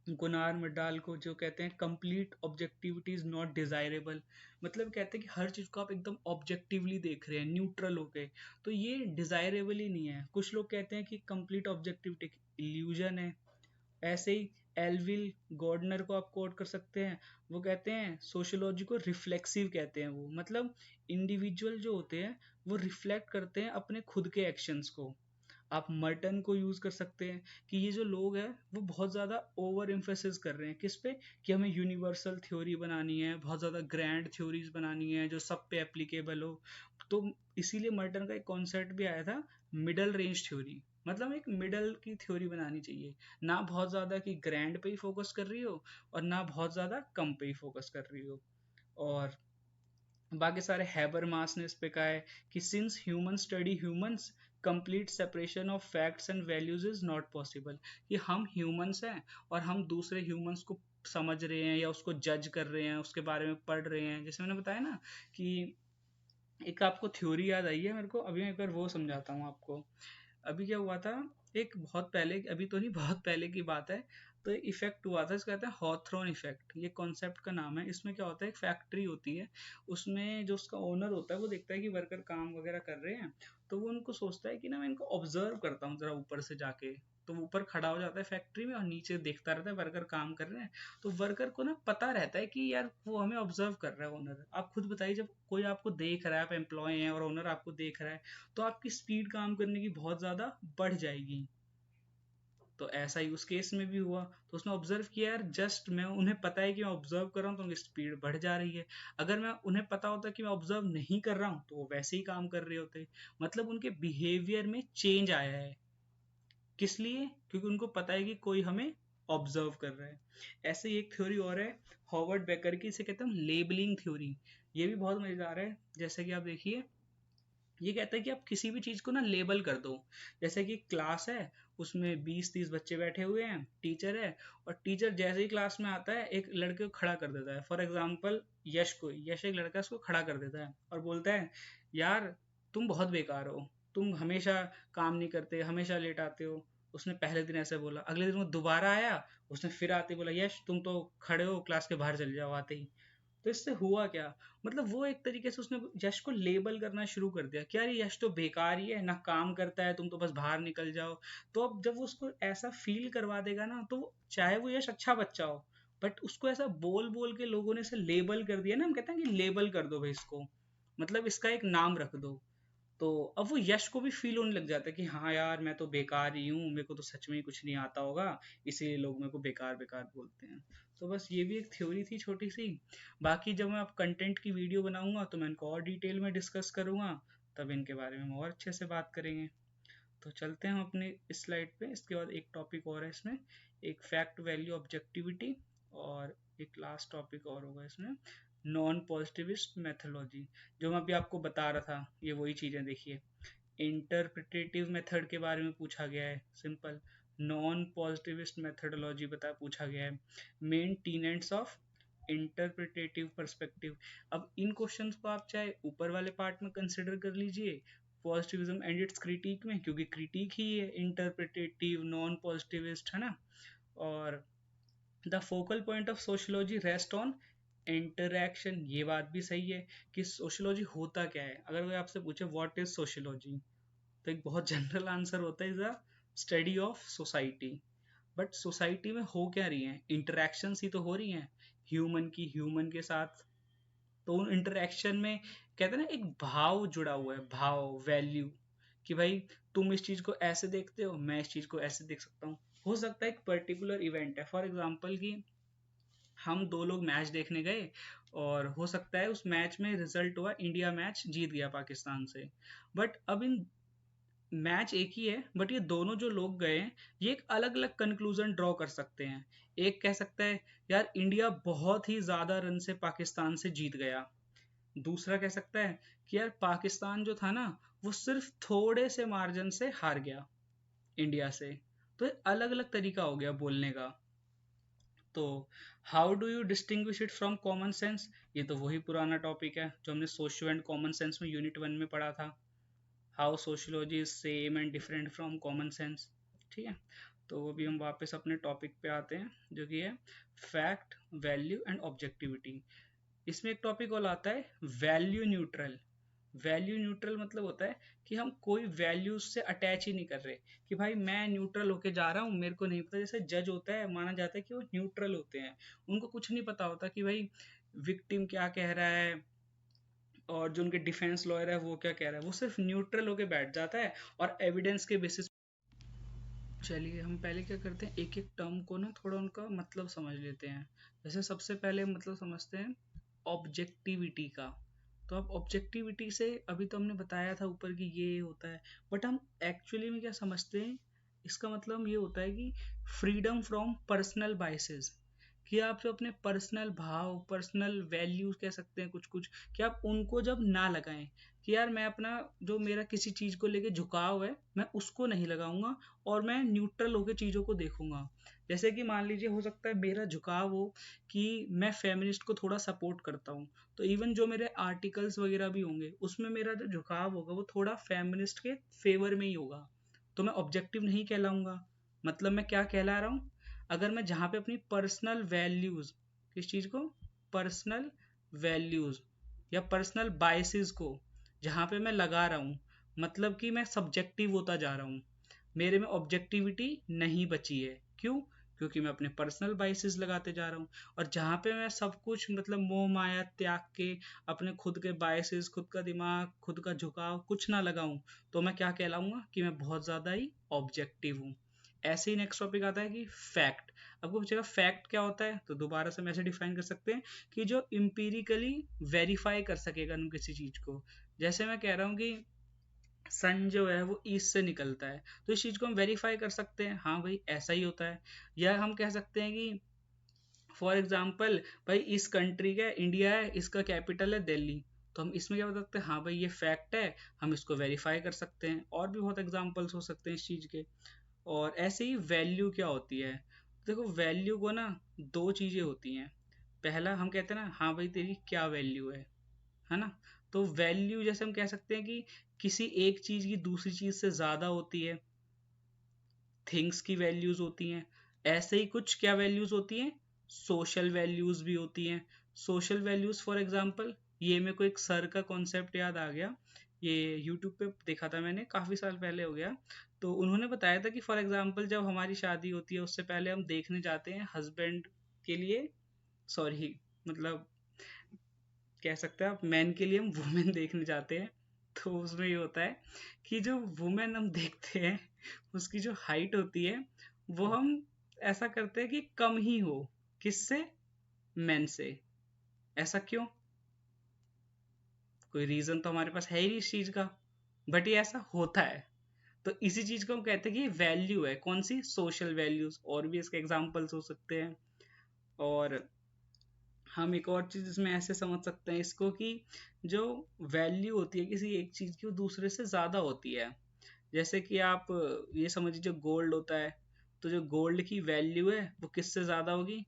गुनार मड्डाल को, जो कहते हैं complete objectivity is not desirable, मतलब कहते हैं कि हर चीज को आप एकदम ऑब्जेक्टिवली देख रहे हैं, न्यूट्रल होके, तो ये डिजायरेबल ही नहीं है। कुछ लोग कहते हैं कि कंप्लीट ऑब्जेक्टिविटी इल्यूजन है। ऐसे ही एलविल गॉर्डनर को आप कोट कर सकते हैं, वो कहते हैं सोशियोलॉजी को रिफ्लेक्सिव कहते हैं, वो मतलब इंडिविजुअल जो होते हैं वो रिफ्लेक्ट करते हैं अपने खुद के एक्शंस को। आप मर्टन को यूज कर सकते हैं कि ये जो लोग हैं वो बहुत ज़्यादा ओवर एम्फेसिस कर रहे हैं किस पे, कि हमें यूनिवर्सल थ्योरी बनानी है, बहुत ज़्यादा ग्रैंड थ्योरीज बनानी है जो सब पे एप्लीकेबल हो। तो इसीलिए मर्टन का एक कॉन्सेप्ट भी आया था, मिडल रेंज थ्योरी, मतलब एक मिडल की थ्योरी बनानी चाहिए, ना बहुत ज़्यादा कि ग्रैंड पे ही फोकस कर रही हो और ना बहुत ज़्यादा कम पे ही फोकस कर रही हो। और बाकी सारे हैबरमास ने इस पे कहा है कि since human study humans, complete separation of facts and values is not possible, कि हम ह्यूमंस हैं और हम दूसरे ह्यूमंस को समझ रहे हैं या उसको जज कर रहे हैं, उसके बारे में पढ़ रहे हैं। जैसे मैंने बताया ना कि एक आपको थ्योरी याद आई है मेरे को, अभी मैं एक बार वो समझाता हूँ आपको। अभी क्या हुआ था, एक बहुत पहले, अभी तो नहीं, बहुत पहले की बात है, तो एक इफेक्ट हुआ था, इसको कहते हैं हॉथरॉन इफेक्ट, ये कॉन्सेप्ट का नाम है। इसमें क्या होता है, एक फैक्ट्री होती है, उसमें जो उसका ओनर होता है वो देखता है कि वर्कर काम वगैरह कर रहे हैं, तो वो उनको सोचता है कि ना मैं इनको ऑब्जर्व करता हूँ जरा ऊपर से जाके। तो वो ऊपर खड़ा हो जाता है फैक्ट्री में और नीचे देखता रहता है वर्कर काम कर रहे हैं। तो वर्कर को ना पता रहता है कि यार वो हमें ऑब्जर्व कर रहा है ओनर। आप खुद बताइए, जब कोई आपको देख रहा है, आप एम्प्लॉय हैं और ओनर आपको देख रहा है, तो आपकी स्पीड काम करने की बहुत ज़्यादा बढ़ जाएगी। तो ऐसा ही उस केस में भी हुआ, तो उसने ऑब्जर्व किया यार, जस्ट मैं, उन्हें पता है कि मैं ऑब्जर्व कर रहा हूँ तो उनकी स्पीड बढ़ जा रही है। अगर मैं, उन्हें पता होता कि मैं ऑब्जर्व नहीं कर रहा हूँ तो वो वैसे ही काम कर रहे होते। मतलब उनके बिहेवियर में चेंज आया है, किस लिए, क्योंकि उनको पता है कि कोई हमें ऑब्जर्व कर रहा है। ऐसे ही एक थ्योरी और है हॉवर्ड बेकर की, इसे कहते हैं लेबलिंग थ्योरी। ये भी बहुत मजेदार है। जैसे कि आप देखिए, ये कहता है कि आप किसी भी चीज को ना लेबल कर दो। जैसे कि क्लास है, उसमें 20-30 बच्चे बैठे हुए हैं, टीचर है, और टीचर जैसे ही क्लास में आता है एक लड़के को खड़ा कर देता है, फॉर एग्जाम्पल यश को, यश एक लड़का, उसको खड़ा कर देता है और बोलता है यार तुम बहुत बेकार हो, तुम हमेशा काम नहीं करते, हमेशा लेट आते हो। उसने पहले दिन ऐसे बोला, अगले दिन वो दोबारा आया, उसने फिर आते बोला यश तुम तो खड़े हो, क्लास के बाहर चले जाओ आते ही। तो इससे हुआ क्या, मतलब वो एक तरीके से उसने यश को लेबल करना शुरू कर दिया कि यार ये यश तो बेकार ही है, ना काम करता है, तुम तो बस बाहर निकल जाओ। तो अब जब वो उसको ऐसा फील करवा देगा ना, तो चाहे वो यश अच्छा बच्चा हो, बट उसको ऐसा बोल बोल के लोगों ने इसे लेबल कर दिया ना, हम कहते हैं कि लेबल कर दो भाई इसको, मतलब इसका एक नाम रख दो। तो अब वो यश को भी फील होने लग जाता है कि हाँ यार मैं तो बेकार ही हूँ, मेरे को तो सच में ही कुछ नहीं आता होगा, इसीलिए लोग मेरे को बेकार बेकार बोलते हैं। तो बस ये भी एक थ्योरी थी छोटी सी। बाकी जब मैं अब कंटेंट की वीडियो बनाऊंगा तो मैं इनको और डिटेल में डिस्कस करूंगा, तब इनके बारे में हम और अच्छे से बात करेंगे। तो चलते हैं हम अपने इस स्लाइड पे, इसके बाद एक टॉपिक और है इसमें, एक फैक्ट, वैल्यू, ऑब्जेक्टिविटी, और एक लास्ट टॉपिक और होगा इसमें, नॉन पॉजिटिविस्ट मेथोलॉजी। जो मैं अभी आपको बता रहा था, ये वही चीज़ें देखिए, इंटरप्रिटेटिव मेथड के बारे में पूछा गया है, सिंपल। नॉन पॉजिटिविस्ट मेथडोलॉजी बता पूछा गया है, main tenets of interpretative perspective. अब इन क्वेश्चंस को आप चाहे ऊपर वाले पार्ट में कंसिडर कर लीजिए, पॉजिटिविज्म एंड इट्स क्रिटिक में, क्योंकि क्रिटिक ही है इंटरप्रिटेटिव नॉन पॉजिटिविस्ट, है ना। और the focal point of sociology rest on interaction. ये बात भी सही है कि सोशियोलॉजी होता क्या है। अगर कोई आपसे पूछे व्हाट इज सोशियोलॉजी, तो एक बहुत जनरल आंसर होता है is a study of society. But society में हो क्या रही है, इंटरेक्शन ही तो हो रही हैं ह्यूमन की ह्यूमन के साथ। तो उन इंटरेक्शन में कहते हैं ना एक भाव जुड़ा हुआ है, भाव वैल्यू, कि भाई तुम इस चीज को ऐसे देखते हो, मैं इस चीज को ऐसे देख सकता हूँ। हो सकता है एक पर्टिकुलर इवेंट है, फॉर एग्जाम्पल कि हम दो लोग मैच देखने गए और हो सकता है उस मैच में रिजल्ट हुआ इंडिया मैच जीत गया पाकिस्तान से। बट अब इन मैच एक ही है, बट ये दोनों जो लोग गए हैं ये एक अलग अलग कंक्लूजन ड्रॉ कर सकते हैं। एक कह सकता है यार इंडिया बहुत ही ज्यादा रन से पाकिस्तान से जीत गया। दूसरा कह सकता है कि यार पाकिस्तान जो था ना वो सिर्फ थोड़े से मार्जिन से हार गया इंडिया से। तो अलग अलग तरीका हो गया बोलने का। तो how do you distinguish it from common sense, ये तो वही पुराना टॉपिक है जो हमने सोशियो एंड कॉमन सेंस में यूनिट 1 में पढ़ा था। How sociology is same and different from common sense. ठीक है, तो अभी हम वापस अपने टॉपिक पे आते हैं जो कि है फैक्ट, वैल्यू एंड ऑब्जेक्टिविटी। इसमें एक टॉपिक और आता है वैल्यू न्यूट्रल। वैल्यू न्यूट्रल मतलब होता है कि हम कोई वैल्यूज से अटैच ही नहीं कर रहे, कि भाई मैं न्यूट्रल होके जा रहा हूँ, मेरे को नहीं पता। जैसे जज होता है, माना जाता है कि वो न्यूट्रल होते हैं, उनको कुछ नहीं पता होता कि भाई विक्टिम क्या कह रहा है और जो उनके डिफेंस लॉयर है वो क्या कह रहा है। वो सिर्फ न्यूट्रल होके बैठ जाता है और एविडेंस के बेसिस। चलिए हम पहले क्या करते हैं, एक एक टर्म को ना थोड़ा उनका मतलब समझ लेते हैं। जैसे सबसे पहले मतलब समझते हैं ऑब्जेक्टिविटी का। तो अब ऑब्जेक्टिविटी से अभी तो हमने बताया था ऊपर कि ये होता है, बट हम एक्चुअली में क्या समझते हैं, इसका मतलब ये होता है कि फ्रीडम फ्रॉम पर्सनल बाइसेस। कि आप जो अपने पर्सनल भाव, पर्सनल वैल्यूज कह सकते हैं कुछ कुछ, कि आप उनको जब ना लगाएं, कि यार मैं अपना जो मेरा किसी चीज को लेके झुकाव है मैं उसको नहीं लगाऊंगा और मैं न्यूट्रल होकर चीजों को देखूंगा। जैसे कि मान लीजिए हो सकता है मेरा झुकाव हो कि मैं फेमिनिस्ट को थोड़ा सपोर्ट करता हूँ, तो इवन जो मेरे आर्टिकल्स वगैरह भी होंगे उसमें मेरा जो झुकाव होगा वो थोड़ा फेमिनिस्ट के फेवर में ही होगा। तो मैं ऑब्जेक्टिव नहीं कहलाऊंगा। मतलब मैं क्या कहला रहा हूँ, अगर मैं जहाँ पे अपनी पर्सनल वैल्यूज, किस चीज को, पर्सनल वैल्यूज या पर्सनल बायसेस को जहाँ पे मैं लगा रहा हूँ, मतलब कि मैं सब्जेक्टिव होता जा रहा हूँ, मेरे में ऑब्जेक्टिविटी नहीं बची है। क्यों? क्योंकि मैं अपने पर्सनल बाइसेस लगाते जा रहा हूँ। और जहाँ पे मैं सब कुछ मतलब मोह माया त्याग के अपने खुद के बाइसेस, खुद का दिमाग, खुद का झुकाव कुछ ना लगाऊं, तो मैं क्या कहलाऊंगा कि मैं बहुत ज्यादा ही ऑब्जेक्टिव हूँ। ऐसे ही नेक्स्ट टॉपिक आता है कि फैक्ट। आपको पूछेगा फैक्ट क्या होता है, तो दोबारा से हम ऐसे डिफाइन कर सकते हैं कि जो इम्पीरिकली वेरीफाई कर सकेगा हम किसी चीज को। जैसे मैं कह रहा हूँ कि सन जो है वो ईस्ट से निकलता है, तो इस चीज को हम वेरीफाई कर सकते हैं, हाँ भाई ऐसा ही होता है। या हम कह सकते हैं कि फॉर एग्जाम्पल भाई इस कंट्री का, इंडिया है, इसका कैपिटल है दिल्ली, तो हम इसमें क्या बता सकते हैं, हाँ भाई ये फैक्ट है, हम इसको वेरीफाई कर सकते हैं। और भी बहुत एग्जाम्पल्स हो सकते हैं इस चीज के। और ऐसे ही वैल्यू क्या होती है, देखो वैल्यू को ना दो चीजें होती हैं। पहला हम कहते हैं ना हाँ भाई तेरी क्या वैल्यू है ना। तो वैल्यू जैसे हम कह सकते हैं कि किसी एक चीज की दूसरी चीज से ज्यादा होती है, थिंग्स की वैल्यूज होती हैं। ऐसे ही कुछ क्या वैल्यूज होती हैं, सोशल वैल्यूज भी होती हैं। सोशल वैल्यूज फॉर एग्जांपल, ये मेरे को एक सर का कॉन्सेप्ट याद आ गया, ये यूट्यूब पे देखा था मैंने, काफी साल पहले हो गया। तो उन्होंने बताया था कि फॉर एग्जांपल जब हमारी शादी होती है उससे पहले हम देखने जाते हैं हस्बैंड के लिए, सॉरी मतलब कह सकते हैं आप मैन के लिए हम वुमेन देखने जाते हैं। तो उसमें ये होता है कि जो वुमेन हम देखते हैं उसकी जो हाइट होती है वो हम ऐसा करते हैं कि कम ही हो, किससे, मेन से। ऐसा क्यों? कोई रीजन तो हमारे पास है ही नहीं इस चीज का, बट ये ऐसा होता है। तो इसी चीज को हम कहते हैं कि वैल्यू है, कौन सी, सोशल वैल्यूज। और भी इसके एग्जांपल्स हो सकते हैं। और हम एक और चीज इसमें ऐसे समझ सकते हैं इसको कि जो वैल्यू होती है किसी एक चीज की वो दूसरे से ज्यादा होती है। जैसे कि आप ये समझ लीजिए गोल्ड होता है, तो जो गोल्ड की वैल्यू है वो किससे ज्यादा होगी,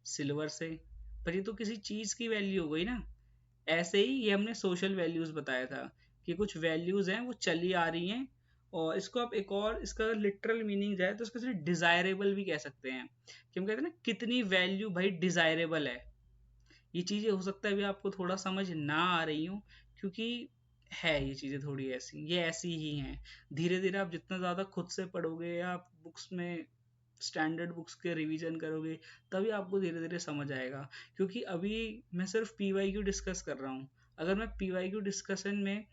सिल्वर से। पर ये तो किसी चीज की वैल्यू हो गई ना। ऐसे ही ये हमने सोशल वैल्यूज बताया था कि कुछ वैल्यूज हैं वो चली आ रही हैं और इसको आप एक और इसका लिटरल मीनिंग जाए तो इसको सिर्फ डिजायरेबल भी कह सकते हैं, कि हम कहते हैं ना कितनी वैल्यू भाई डिजायरेबल है। ये चीजें हो सकता है अभी आपको थोड़ा समझ ना आ रही हो, क्योंकि है ये चीजें थोड़ी ऐसी, ये ऐसी ही हैं। धीरे धीरे आप जितना ज्यादा खुद से पढ़ोगे या आप बुक्स में स्टैंडर्ड बुक्स के रिवीजन करोगे, तभी आपको धीरे धीरे समझ आएगा। क्योंकि अभी मैं सिर्फ पीवाईक्यू डिस्कस कर रहा हूँ। अगर मैं पीवाईक्यू डिस्कशन में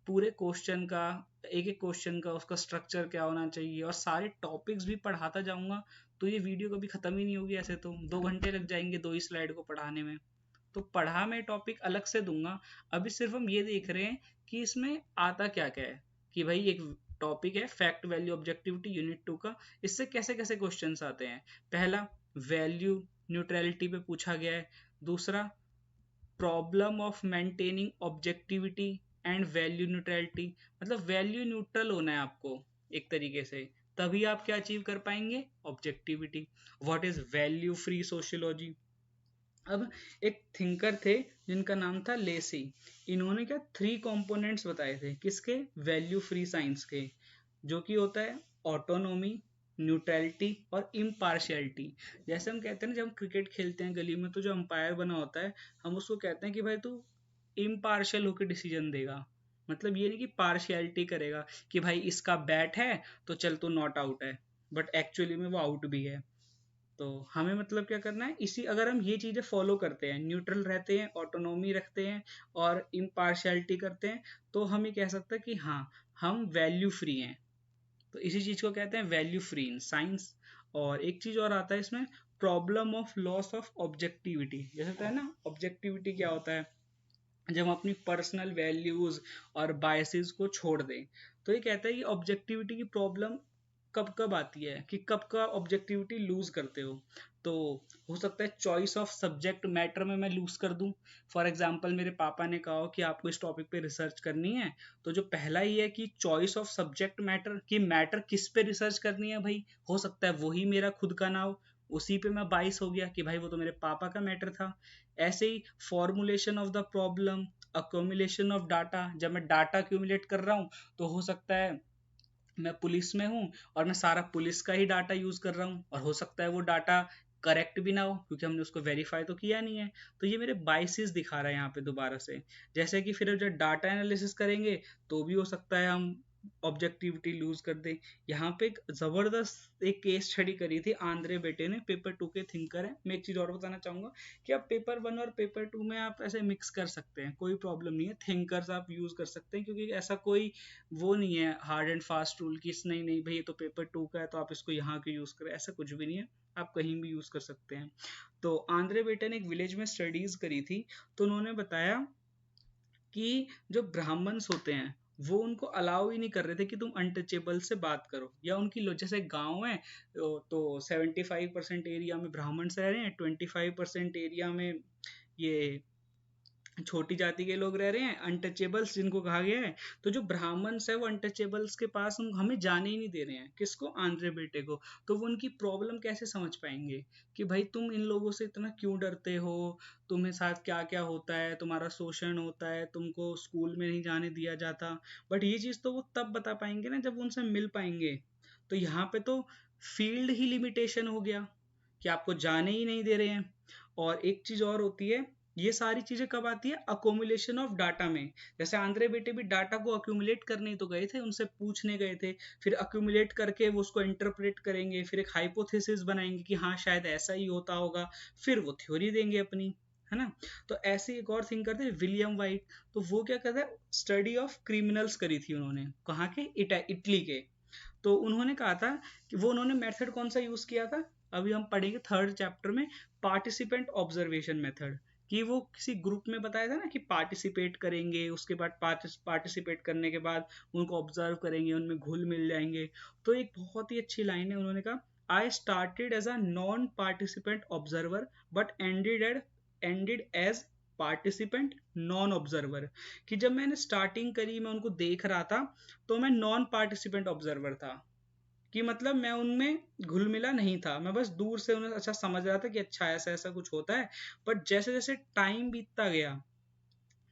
पूरे क्वेश्चन का, एक एक क्वेश्चन का उसका स्ट्रक्चर क्या होना चाहिए और सारे टॉपिक्स भी पढ़ाता जाऊंगा, तो ये वीडियो कभी खत्म ही नहीं होगी। ऐसे तो 2 घंटे लग जाएंगे 2 ही स्लाइड को पढ़ाने में। तो पढ़ा मैं टॉपिक अलग से दूंगा। अभी सिर्फ हम ये देख रहे हैं कि इसमें आता क्या क्या है, कि भाई एक टॉपिक है फैक्ट वैल्यू ऑब्जेक्टिविटी यूनिट 2 का, इससे कैसे कैसे क्वेश्चंस आते हैं। पहला, वैल्यू न्यूट्रलिटी पे पूछा गया है। दूसरा, problem of maintaining objectivity and value neutrality, मतलब वैल्यू न्यूट्रल होना है आपको एक तरीके से, तभी आप क्या अचीव कर पाएंगे, objectivity. What is value free sociology. अब एक थिंकर थे जिनका नाम था लेसी। इन्होंने क्या 3 कंपोनेंट्स बताए थे किसके, वैल्यू फ्री साइंस के, जो कि होता है ऑटोनोमी, न्यूट्रलिटी और इम्पार्शियलिटी। जैसे हम कहते हैं ना, जब हम क्रिकेट खेलते हैं गली में, तो जो अंपायर बना होता है, हम उसको कहते हैं कि भाई तू इम्पार्शियल होकर डिसीजन देगा। मतलब ये नहीं कि पार्शियलिटी करेगा कि भाई इसका बैट है तो चल तू नॉट आउट है, बट एक्चुअली में वो आउट भी है। तो हमें मतलब क्या करना है, इसी अगर हम ये चीजें फॉलो करते हैं, न्यूट्रल रहते हैं, ऑटोनॉमी रखते हैं और इम्पार्शियलिटी करते हैं, तो हम ये कह सकते हैं कि हाँ, हम वैल्यू फ्री हैं। तो इसी चीज को कहते हैं वैल्यू फ्री इन साइंस। और एक चीज और आता है इसमें, problem of loss of objectivity. जैसे होता है ना, ऑब्जेक्टिविटी क्या होता है, जब हम अपनी पर्सनल वैल्यूज और बायसेस को छोड़ दें। तो ये कहता है कि ऑब्जेक्टिविटी की प्रॉब्लम कब कब आती है, कि कब का ऑब्जेक्टिविटी लूज करते हो। तो हो सकता है चॉइस ऑफ सब्जेक्ट मैटर में मैं लूज कर दूं। फॉर एग्जांपल मेरे पापा ने कहा हो कि आपको इस टॉपिक पे रिसर्च करनी है, तो जो पहला ही है कि चॉइस ऑफ सब्जेक्ट मैटर, कि मैटर किस पे रिसर्च करनी है भाई, हो सकता है वही मेरा खुद का ना हो, उसी पे मैं बाइस हो गया कि भाई वो तो मेरे पापा का मैटर था। ऐसे ही formulation of the problem, accumulation of data, जब मैं डाटा अक्यूमुलेट कर रहा हूँ, तो हो सकता है मैं पुलिस में हूँ और मैं सारा पुलिस का ही डाटा यूज कर रहा हूँ, और हो सकता है वो डाटा करेक्ट भी ना हो क्योंकि हमने उसको वेरीफाई तो किया नहीं है। तो ये मेरे बाइसेस दिखा रहा है यहाँ पे दोबारा से। जैसे कि फिर जब डाटा एनालिसिस करेंगे, तो भी हो सकता है हम ऑब्जेक्टिविटी लूज कर दें। यहाँ पे एक जबरदस्त एक केस स्टडी करी थी आंद्रे बेटे ने, पेपर 2 के थिंकर है। मैं एक चीज और बताना चाहूंगा कि आप पेपर 1 और पेपर 2 में आप ऐसे मिक्स कर सकते हैं, कोई प्रॉब्लम नहीं है, थिंकर्स आप यूज कर सकते हैं, क्योंकि ऐसा कोई वो नहीं है हार्ड एंड फास्ट रूल की नहीं नहीं भाई ये तो पेपर 2 का है तो आप इसको यहाँ के यूज करें, ऐसा कुछ भी नहीं है, आप कहीं भी यूज कर सकते हैं। तो आंद्रे बेटे ने एक विलेज में स्टडीज करी थी, तो उन्होंने बताया कि जो ब्राह्मण्स होते हैं, वो उनको अलाउ ही नहीं कर रहे थे कि तुम अनटचेबल से बात करो, या उनकी जैसे गांव है, तो 75% एरिया में ब्राह्मण्स रह रहे हैं, 25% एरिया में ये छोटी जाति के लोग रह रहे हैं, अनटचेबल्स जिनको कहा गया है। तो जो ब्राह्मण्स है वो अनटचेबल्स के पास हमें जाने ही नहीं दे रहे हैं, किसको, आंद्रे बेटे को। तो वो उनकी प्रॉब्लम कैसे समझ पाएंगे कि भाई तुम इन लोगों से इतना क्यों डरते हो, तुम्हें साथ क्या क्या होता है, तुम्हारा शोषण होता है, तुमको स्कूल में नहीं जाने दिया जाता। बट ये चीज तो वो तब बता पाएंगे ना जब वो उनसे मिल पाएंगे। तो यहाँ पे तो फील्ड ही लिमिटेशन हो गया कि आपको जाने ही नहीं दे रहे हैं। और एक चीज और होती है, ये सारी चीजें कब आती है, अकोमुलेशन ऑफ डाटा में। जैसे आंद्रे बेटे भी डाटा को अक्यूमुलेट करने तो गए थे, उनसे पूछने गए थे, फिर अक्यूमुलेट करके वो उसको इंटरप्रेट करेंगे, फिर एक हाइपोथेसिस बनाएंगे कि हाँ शायद ऐसा ही होता होगा, फिर वो थ्योरी देंगे अपनी, है ना। तो ऐसे एक और थिंकर थे विलियम वाइट। तो वो क्या कहते हैं, स्टडी ऑफ क्रिमिनल्स करी थी उन्होंने, कहाँ के, इटली के। तो उन्होंने कहा था कि वो उन्होंने मेथड कौन सा यूज किया था, अभी हम पढ़ेंगे 3rd चैप्टर में, पार्टिसिपेंट ऑब्जर्वेशन मेथड। कि वो किसी ग्रुप में बताया था ना कि पार्टिसिपेट करेंगे, उसके बाद पार्टिसिपेट करने के बाद उनको ऑब्जर्व करेंगे, उनमें घुल मिल जाएंगे। तो एक बहुत ही अच्छी लाइन है, उन्होंने कहा, I started as a non participant observer but ended as participant non observer. कि जब मैंने स्टार्टिंग करी, मैं उनको देख रहा था, तो मैं नॉन पार्टिसिपेंट ऑब्जर्वर था, कि मतलब मैं उनमें घुल मिला नहीं था, मैं बस दूर से उन्हें अच्छा समझ रहा था कि अच्छा ऐसा ऐसा कुछ होता है। बट जैसे जैसे टाइम बीतता गया,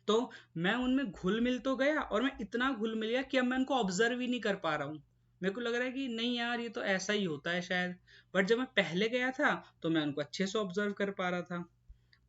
तो मैं उनमें घुल मिल तो गया, और मैं इतना घुल मिल गया कि अब मैं उनको ऑब्जर्व ही नहीं कर पा रहा हूँ। मेरे को लग रहा है कि नहीं यार, ये तो ऐसा ही होता है शायद, बट जब मैं पहले गया था तो मैं उनको अच्छे से ऑब्जर्व कर पा रहा था।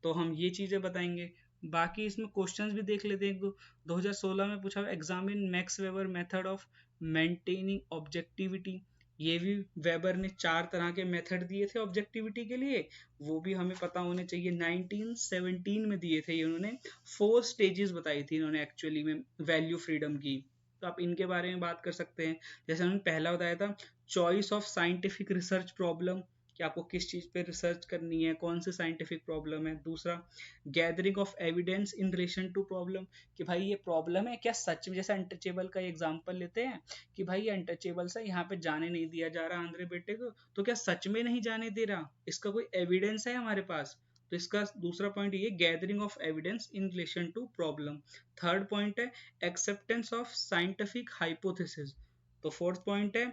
तो हम ये चीजें बताएंगे। बाकी इसमें क्वेश्चंस भी देख लेते हैं। एक दो 2016 में पूछा हुआ, examine max weber method of maintaining objectivity. ये भी वेबर ने 4 तरह के मेथड दिए थे ऑब्जेक्टिविटी के लिए, वो भी हमें पता होने चाहिए। 1917 में दिए थे ये उन्होंने। 4 स्टेजेस बताई थी इन्होंने एक्चुअली में वैल्यू फ्रीडम की। तो आप इनके बारे में बात कर सकते हैं। जैसे उन्होंने पहला बताया था, choice of scientific research problem, कि आपको किस चीज पे रिसर्च करनी है, कौन सी साइंटिफिक प्रॉब्लम है। दूसरा, gathering of evidence in relation to problem, कि भाई ये प्रॉब्लम है क्या सच में। जैसे अनटचेबल का एग्जांपल लेते हैं कि भाई ये अनटचेबल से यहाँ पे जाने नहीं दिया जा रहा आंध्र बेटे को, तो क्या सच में नहीं जाने दे रहा, इसका कोई एविडेंस है हमारे पास। तो इसका दूसरा पॉइंट ये, gathering of evidence in relation to problem. Third point है एक्सेप्टेंस ऑफ साइंटिफिक हाइपोथेसिस। तो फोर्थ पॉइंट है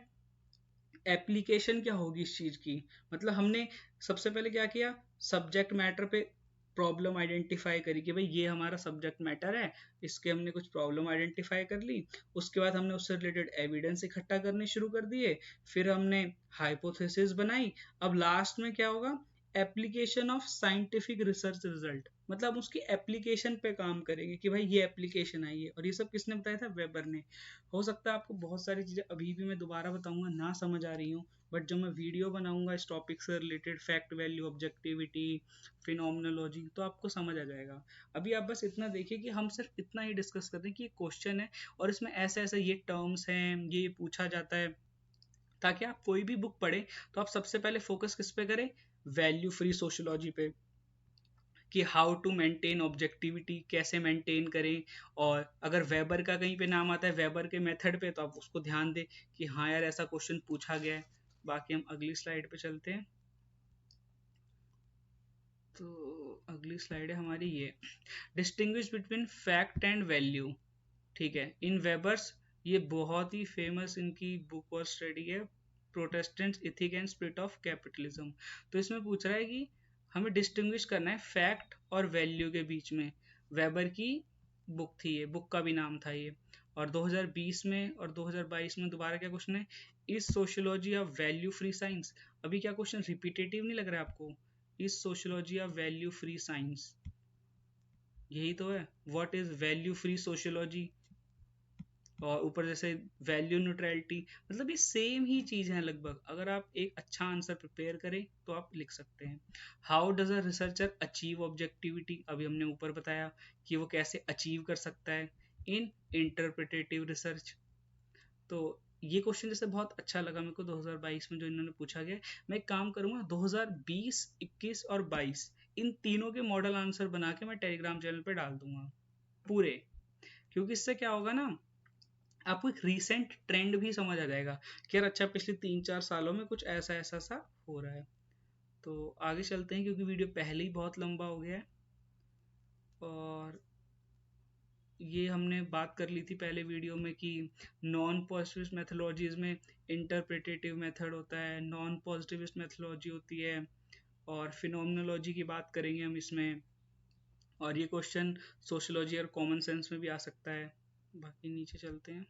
एप्लीकेशन क्या होगी इस चीज की। मतलब हमने सबसे पहले क्या किया, सब्जेक्ट मैटर पे प्रॉब्लम आइडेंटिफाई करी कि भाई ये हमारा सब्जेक्ट मैटर है, इसके हमने कुछ प्रॉब्लम आइडेंटिफाई कर ली। उसके बाद हमने उससे रिलेटेड एविडेंस इकट्ठा करने शुरू कर दिए, फिर हमने हाइपोथेसिस बनाई। अब लास्ट में क्या होगा, application of scientific research result, मतलब उसकी एप्लीकेशन पे काम करेंगे कि भाई ये एप्लीकेशन आई है। और ये सब किसने बताया था, वेबर ने। हो सकता है आपको बहुत सारी चीजें अभी भी मैं दोबारा बताऊंगा ना समझ आ रही हूँ, बट जब मैं वीडियो बनाऊंगा इस टॉपिक से related, fact value objectivity phenomenology, तो आपको समझ आ जाएगा। अभी आप बस इतना देखिए कि हम सिर्फ इतना ही डिस्कस करते हैं कि ये क्वेश्चन है और इसमें ऐसे ऐसे ये टर्म्स हैं, ये पूछा जाता है, ताकि आप कोई भी बुक पढ़े तो आप सबसे पहले फोकस किस पे करें, वैल्यू फ्री सोशियोलॉजी पे, कि हाउ टू मेंटेन ऑब्जेक्टिविटी, कैसे मेंटेन करें। और अगर वेबर का कहीं पे नाम आता है, वेबर के मेथड पे, तो आप उसको ध्यान दें कि हाँ यार ऐसा क्वेश्चन पूछा गया है। बाकी हम अगली स्लाइड पे चलते हैं। तो अगली स्लाइड है हमारी ये, distinguish between fact and value. ठीक है, इन वेबर्स, ये बहुत ही फेमस इनकी बुक और स्टडी है, Protestant ethic and spirit of capitalism. तो इसमें पूछ रहा है कि हमें डिस्टिंग्विश करना है फैक्ट और वैल्यू के बीच में। वेबर की बुक थी ये, बुक का भी नाम था ये। और 2020 में और 2022 में दोबारा क्या क्वेश्चन है, is sociology of value free science. अभी क्या क्वेश्चन रिपीटेटिव नहीं लग रहा है आपको, is sociology of value free science, यही तो है। What is value free sociology, और ऊपर जैसे वैल्यू न्यूट्रलिटी, मतलब ये सेम ही चीज है लगभग। अगर आप एक अच्छा आंसर प्रिपेयर करें तो आप लिख सकते हैं। How does a researcher achieve objectivity, अभी हमने ऊपर बताया कि वो कैसे अचीव कर सकता है इन इंटरप्रिटेटिव रिसर्च। तो ये क्वेश्चन जैसे बहुत अच्छा लगा मेरे को 2022 में जो इन्होंने पूछा गया। मैं एक काम करूंगा, 2020, 21 और 22 इन तीनों के मॉडल आंसर बना के मैं टेलीग्राम चैनल पे डाल दूंगा पूरे। क्योंकि इससे क्या होगा ना, आपको एक रीसेंट ट्रेंड भी समझ आ जाएगा कि यार अच्छा पिछले 3-4 सालों में कुछ ऐसा ऐसा सा हो रहा है। तो आगे चलते हैं क्योंकि वीडियो पहले ही बहुत लंबा हो गया है। और ये हमने बात कर ली थी पहले वीडियो में कि नॉन पॉजिटिविस्ट मैथोलॉजीज में इंटरप्रिटेटिव मेथड होता है, नॉन पॉजिटिविस्ट मैथोलॉजी होती है, और फिनोमिनोलॉजी की बात करेंगे हम इसमें। और ये क्वेश्चन सोशियोलॉजी और कॉमन सेंस में भी आ सकता है। बाकी नीचे चलते हैं,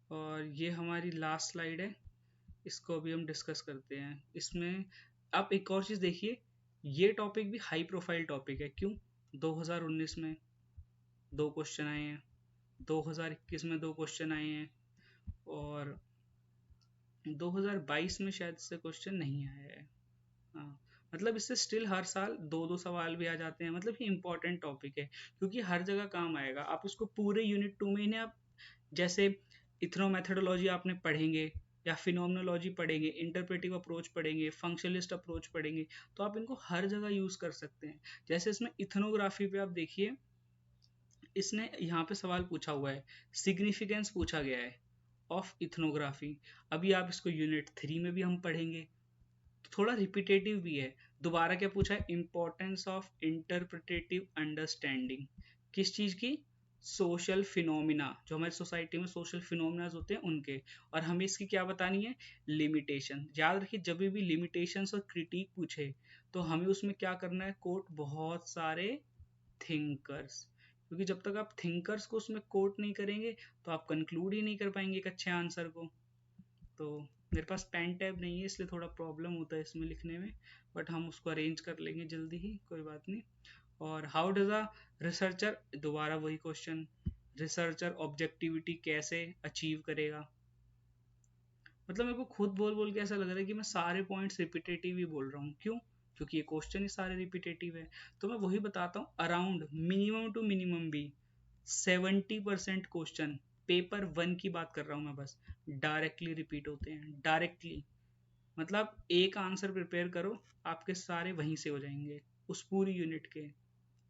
और ये हमारी लास्ट स्लाइड है, इसको अभी हम डिस्कस करते हैं। इसमें आप एक और चीज़ देखिए, ये टॉपिक भी हाई प्रोफाइल टॉपिक है। क्यों, 2019 में 2 क्वेश्चन आए हैं, 2021 में 2 क्वेश्चन आए हैं, और 2022 में शायद से क्वेश्चन नहीं आया है। हाँ, मतलब इससे स्टिल हर साल 2-2 सवाल भी आ जाते हैं। मतलब ये इंपॉर्टेंट टॉपिक है क्योंकि हर जगह काम आएगा। आप उसको पूरे यूनिट 2 में ही आप, जैसे इथनोमेथोडोलॉजी आपने पढ़ेंगे, या फिनोमिनोलॉजी पढ़ेंगे, इंटरप्रेटिव अप्रोच पढ़ेंगे, फंक्शनलिस्ट अप्रोच पढ़ेंगे, तो आप इनको हर जगह यूज कर सकते हैं। जैसे इसमें इथनोग्राफी पे आप देखिए, इसने यहाँ पे सवाल पूछा हुआ है, सिग्निफिकेंस पूछा गया है ऑफ इथनोग्राफी। अभी आप इसको यूनिट 3 में भी हम पढ़ेंगे, तो थोड़ा रिपीटेटिव भी है। दोबारा क्या पूछा है, इंपॉर्टेंस ऑफ इंटरप्रिटेटिव अंडरस्टैंडिंग, किस चीज की, सोशल फिनोमिना, जो हमारी सोसाइटी में सोशल फिनोमिना होते हैं उनके। और हमें इसकी क्या बतानी है, लिमिटेशन। याद रखिए जब भी लिमिटेशंस और क्रिटिक पूछे तो हमें उसमें क्या करना है, कोट बहुत सारे थिंकर्स, क्योंकि जब तक आप थिंकर्स को उसमें कोट नहीं करेंगे तो आप कंक्लूड ही नहीं कर पाएंगे एक अच्छे आंसर को। तो मेरे पास पेन टैब नहीं है, इसलिए थोड़ा प्रॉब्लम होता है इसमें लिखने में, बट हम उसको अरेंज कर लेंगे जल्दी ही, कोई बात नहीं। और हाउ डज अ रिसर्चर, दोबारा वही क्वेश्चन, रिसर्चर ऑब्जेक्टिविटी कैसे अचीव करेगा। मतलब मेरे को खुद बोल बोल के ऐसा लग रहा है कि मैं सारे पॉइंट्स रिपीटेटिव ही बोल रहा हूँ। क्यों? क्योंकि ये क्वेश्चन ही सारे रिपीटेटिव है। तो मैं वही बताता हूँ, अराउंड मिनिमम टू मिनिमम भी 70% क्वेश्चन पेपर 1 की बात कर रहा हूँ मैं, बस डायरेक्टली रिपीट होते हैं, डायरेक्टली। मतलब एक आंसर प्रिपेयर करो, आपके सारे वहीं से हो जाएंगे उस पूरी यूनिट के।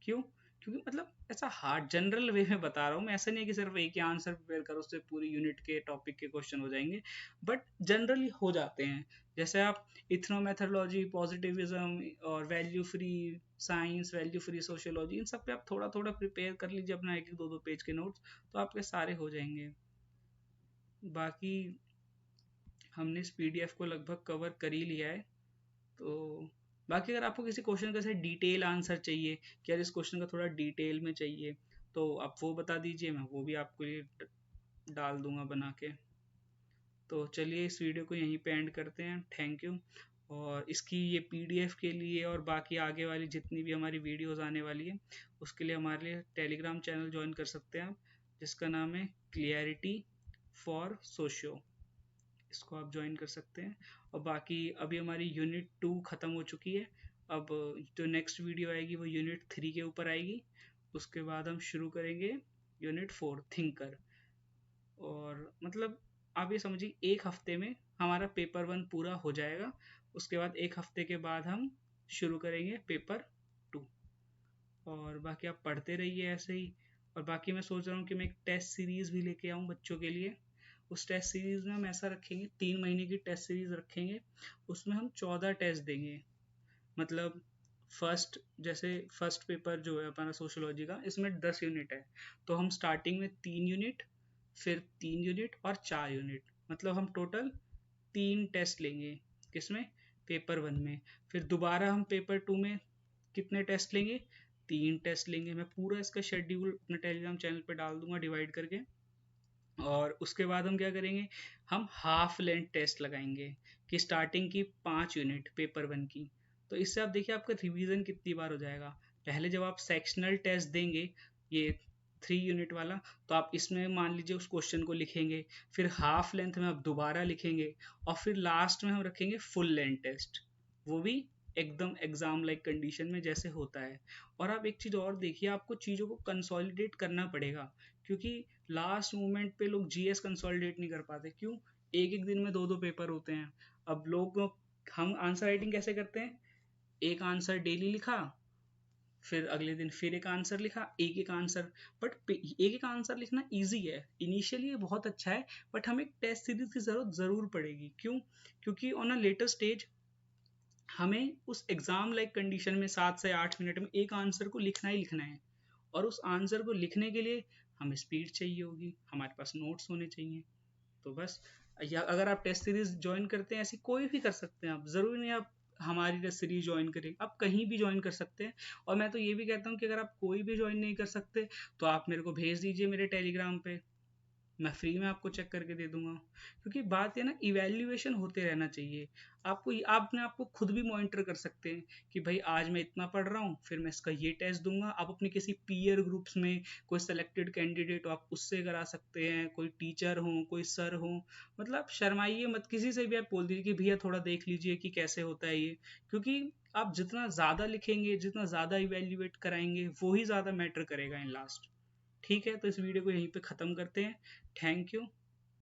क्यों? क्योंकि मतलब ऐसा हार्ड जनरल वे में बता रहा हूँ मैं, ऐसा नहीं है कि सिर्फ एक ही आंसर प्रिपेयर करो उससे पूरी यूनिट के टॉपिक के क्वेश्चन हो जाएंगे, बट जनरली हो जाते हैं। जैसे आप इथनोमेथोडोलॉजी, पॉजिटिविज्म और value free science, value free sociology, इन सब पे आप थोड़ा थोड़ा प्रिपेयर कर लीजिए अपना एक एक दो दो पेज के नोट्स, तो आपके सारे हो जाएंगे। बाकी हमने इस पीडीएफ को लगभग कवर कर ही लिया है। तो बाकी अगर आपको किसी क्वेश्चन का डिटेल आंसर चाहिए कि यार इस क्वेश्चन का थोड़ा डिटेल में चाहिए, तो आप वो बता दीजिए, मैं वो भी आपको लिए डाल दूंगा बना के। तो चलिए इस वीडियो को यहीं पे एंड करते हैं, थैंक यू। और इसकी ये पीडीएफ के लिए और बाकी आगे वाली जितनी भी हमारी वीडियोस आने वाली है उसके लिए हमारे लिए टेलीग्राम चैनल ज्वाइन कर सकते हैं आप, जिसका नाम है क्लियरिटी फॉर सोशियो, इसको आप ज्वाइन कर सकते हैं। और बाकी अभी हमारी यूनिट 2 ख़त्म हो चुकी है, अब जो नेक्स्ट वीडियो आएगी वो यूनिट 3 के ऊपर आएगी। उसके बाद हम शुरू करेंगे यूनिट 4 थिंकर। और मतलब आप ये समझिए एक हफ्ते में हमारा पेपर 1 पूरा हो जाएगा। उसके बाद एक हफ्ते के बाद हम शुरू करेंगे पेपर 2। और बाकी आप पढ़ते रहिए ऐसे ही। और बाकी मैं सोच रहा हूँ कि मैं एक टेस्ट सीरीज़ भी लेके आऊँ बच्चों के लिए। उस टेस्ट सीरीज़ में हम ऐसा रखेंगे, 3 महीने की टेस्ट सीरीज़ रखेंगे, उसमें हम 14 टेस्ट देंगे। मतलब फर्स्ट पेपर जो है हमारा सोशियोलॉजी का, इसमें 10 यूनिट है, तो हम स्टार्टिंग में 3 यूनिट, फिर 3 यूनिट और 4 यूनिट, मतलब हम टोटल 3 टेस्ट लेंगे। किसमें? पेपर 1 में। फिर दोबारा हम पेपर 2 में कितने टेस्ट लेंगे? 3 टेस्ट लेंगे। मैं पूरा इसका शेड्यूल अपने टेलीग्राम चैनल पे डाल दूंगा डिवाइड करके। और उसके बाद हम क्या करेंगे, हम हाफ लेंथ टेस्ट लगाएंगे कि स्टार्टिंग की 5 यूनिट पेपर 1 की। तो इससे आप देखिए आपका रिवीजन कितनी बार हो जाएगा। पहले जब आप सेक्शनल टेस्ट देंगे, ये 3 यूनिट वाला, तो आप इसमें मान लीजिए उस क्वेश्चन को लिखेंगे, फिर हाफ लेंथ में आप दोबारा लिखेंगे, और फिर लास्ट में हम रखेंगे फुल लेंथ टेस्ट, वो भी एकदम एग्जाम लाइक कंडीशन में जैसे होता है। और आप एक चीज़ और देखिए, आपको चीज़ों को कंसोलिडेट करना पड़ेगा, क्योंकि लास्ट मोमेंट पे लोग जीएस कंसोलिडेट नहीं कर पाते। क्यों? एक एक दिन में दो दो पेपर होते हैं। अब लोग, हम आंसर राइटिंग कैसे करते हैं, एक आंसर डेली लिखा, फिर अगले दिन फिर एक आंसर लिखा, एक एक आंसर। बट एक एक आंसर लिखना इजी है, इनिशियली ये बहुत अच्छा है, बट हमें टेस्ट सीरीज की जरूरत जरूर पड़ेगी। क्यों? क्योंकि ऑन अ लेटर स्टेज हमें उस एग्जाम लाइक कंडीशन में 7 से 8 मिनट में एक आंसर को लिखना ही लिखना है। और उस आंसर को लिखने के लिए हमें स्पीड चाहिए होगी, हमारे पास नोट्स होने चाहिए। तो बस, या अगर आप टेस्ट सीरीज ज्वाइन करते हैं, ऐसी कोई भी कर सकते हैं आप, ज़रूरी नहीं आप हमारी टेस्ट सीरीज ज्वाइन करें, आप कहीं भी ज्वाइन कर सकते हैं। और मैं तो ये भी कहता हूँ कि अगर आप कोई भी ज्वाइन नहीं कर सकते तो आप मेरे को भेज दीजिए मेरे टेलीग्राम पे, मैं फ्री में आपको चेक करके दे दूंगा। क्योंकि बात है ना, इवैल्यूएशन होते रहना चाहिए। आपको आप अपने आप को खुद भी मॉनिटर कर सकते हैं कि भाई आज मैं इतना पढ़ रहा हूँ, फिर मैं इसका ये टेस्ट दूंगा। आप अपने किसी पीयर ग्रुप्स में कोई सेलेक्टेड कैंडिडेट हो, आप उससे करा सकते हैं, कोई टीचर हो, कोई सर हो, मतलब शर्माइए मत, किसी से भी आप बोल दीजिए कि भैया थोड़ा देख लीजिए कि कैसे होता है ये। क्योंकि आप जितना ज़्यादा लिखेंगे, जितना ज़्यादा इवेल्युएट कराएंगे, वो ही ज़्यादा मैटर करेगा इन लास्ट। ठीक है, तो इस वीडियो को यहीं पे ख़त्म करते हैं। Thank you.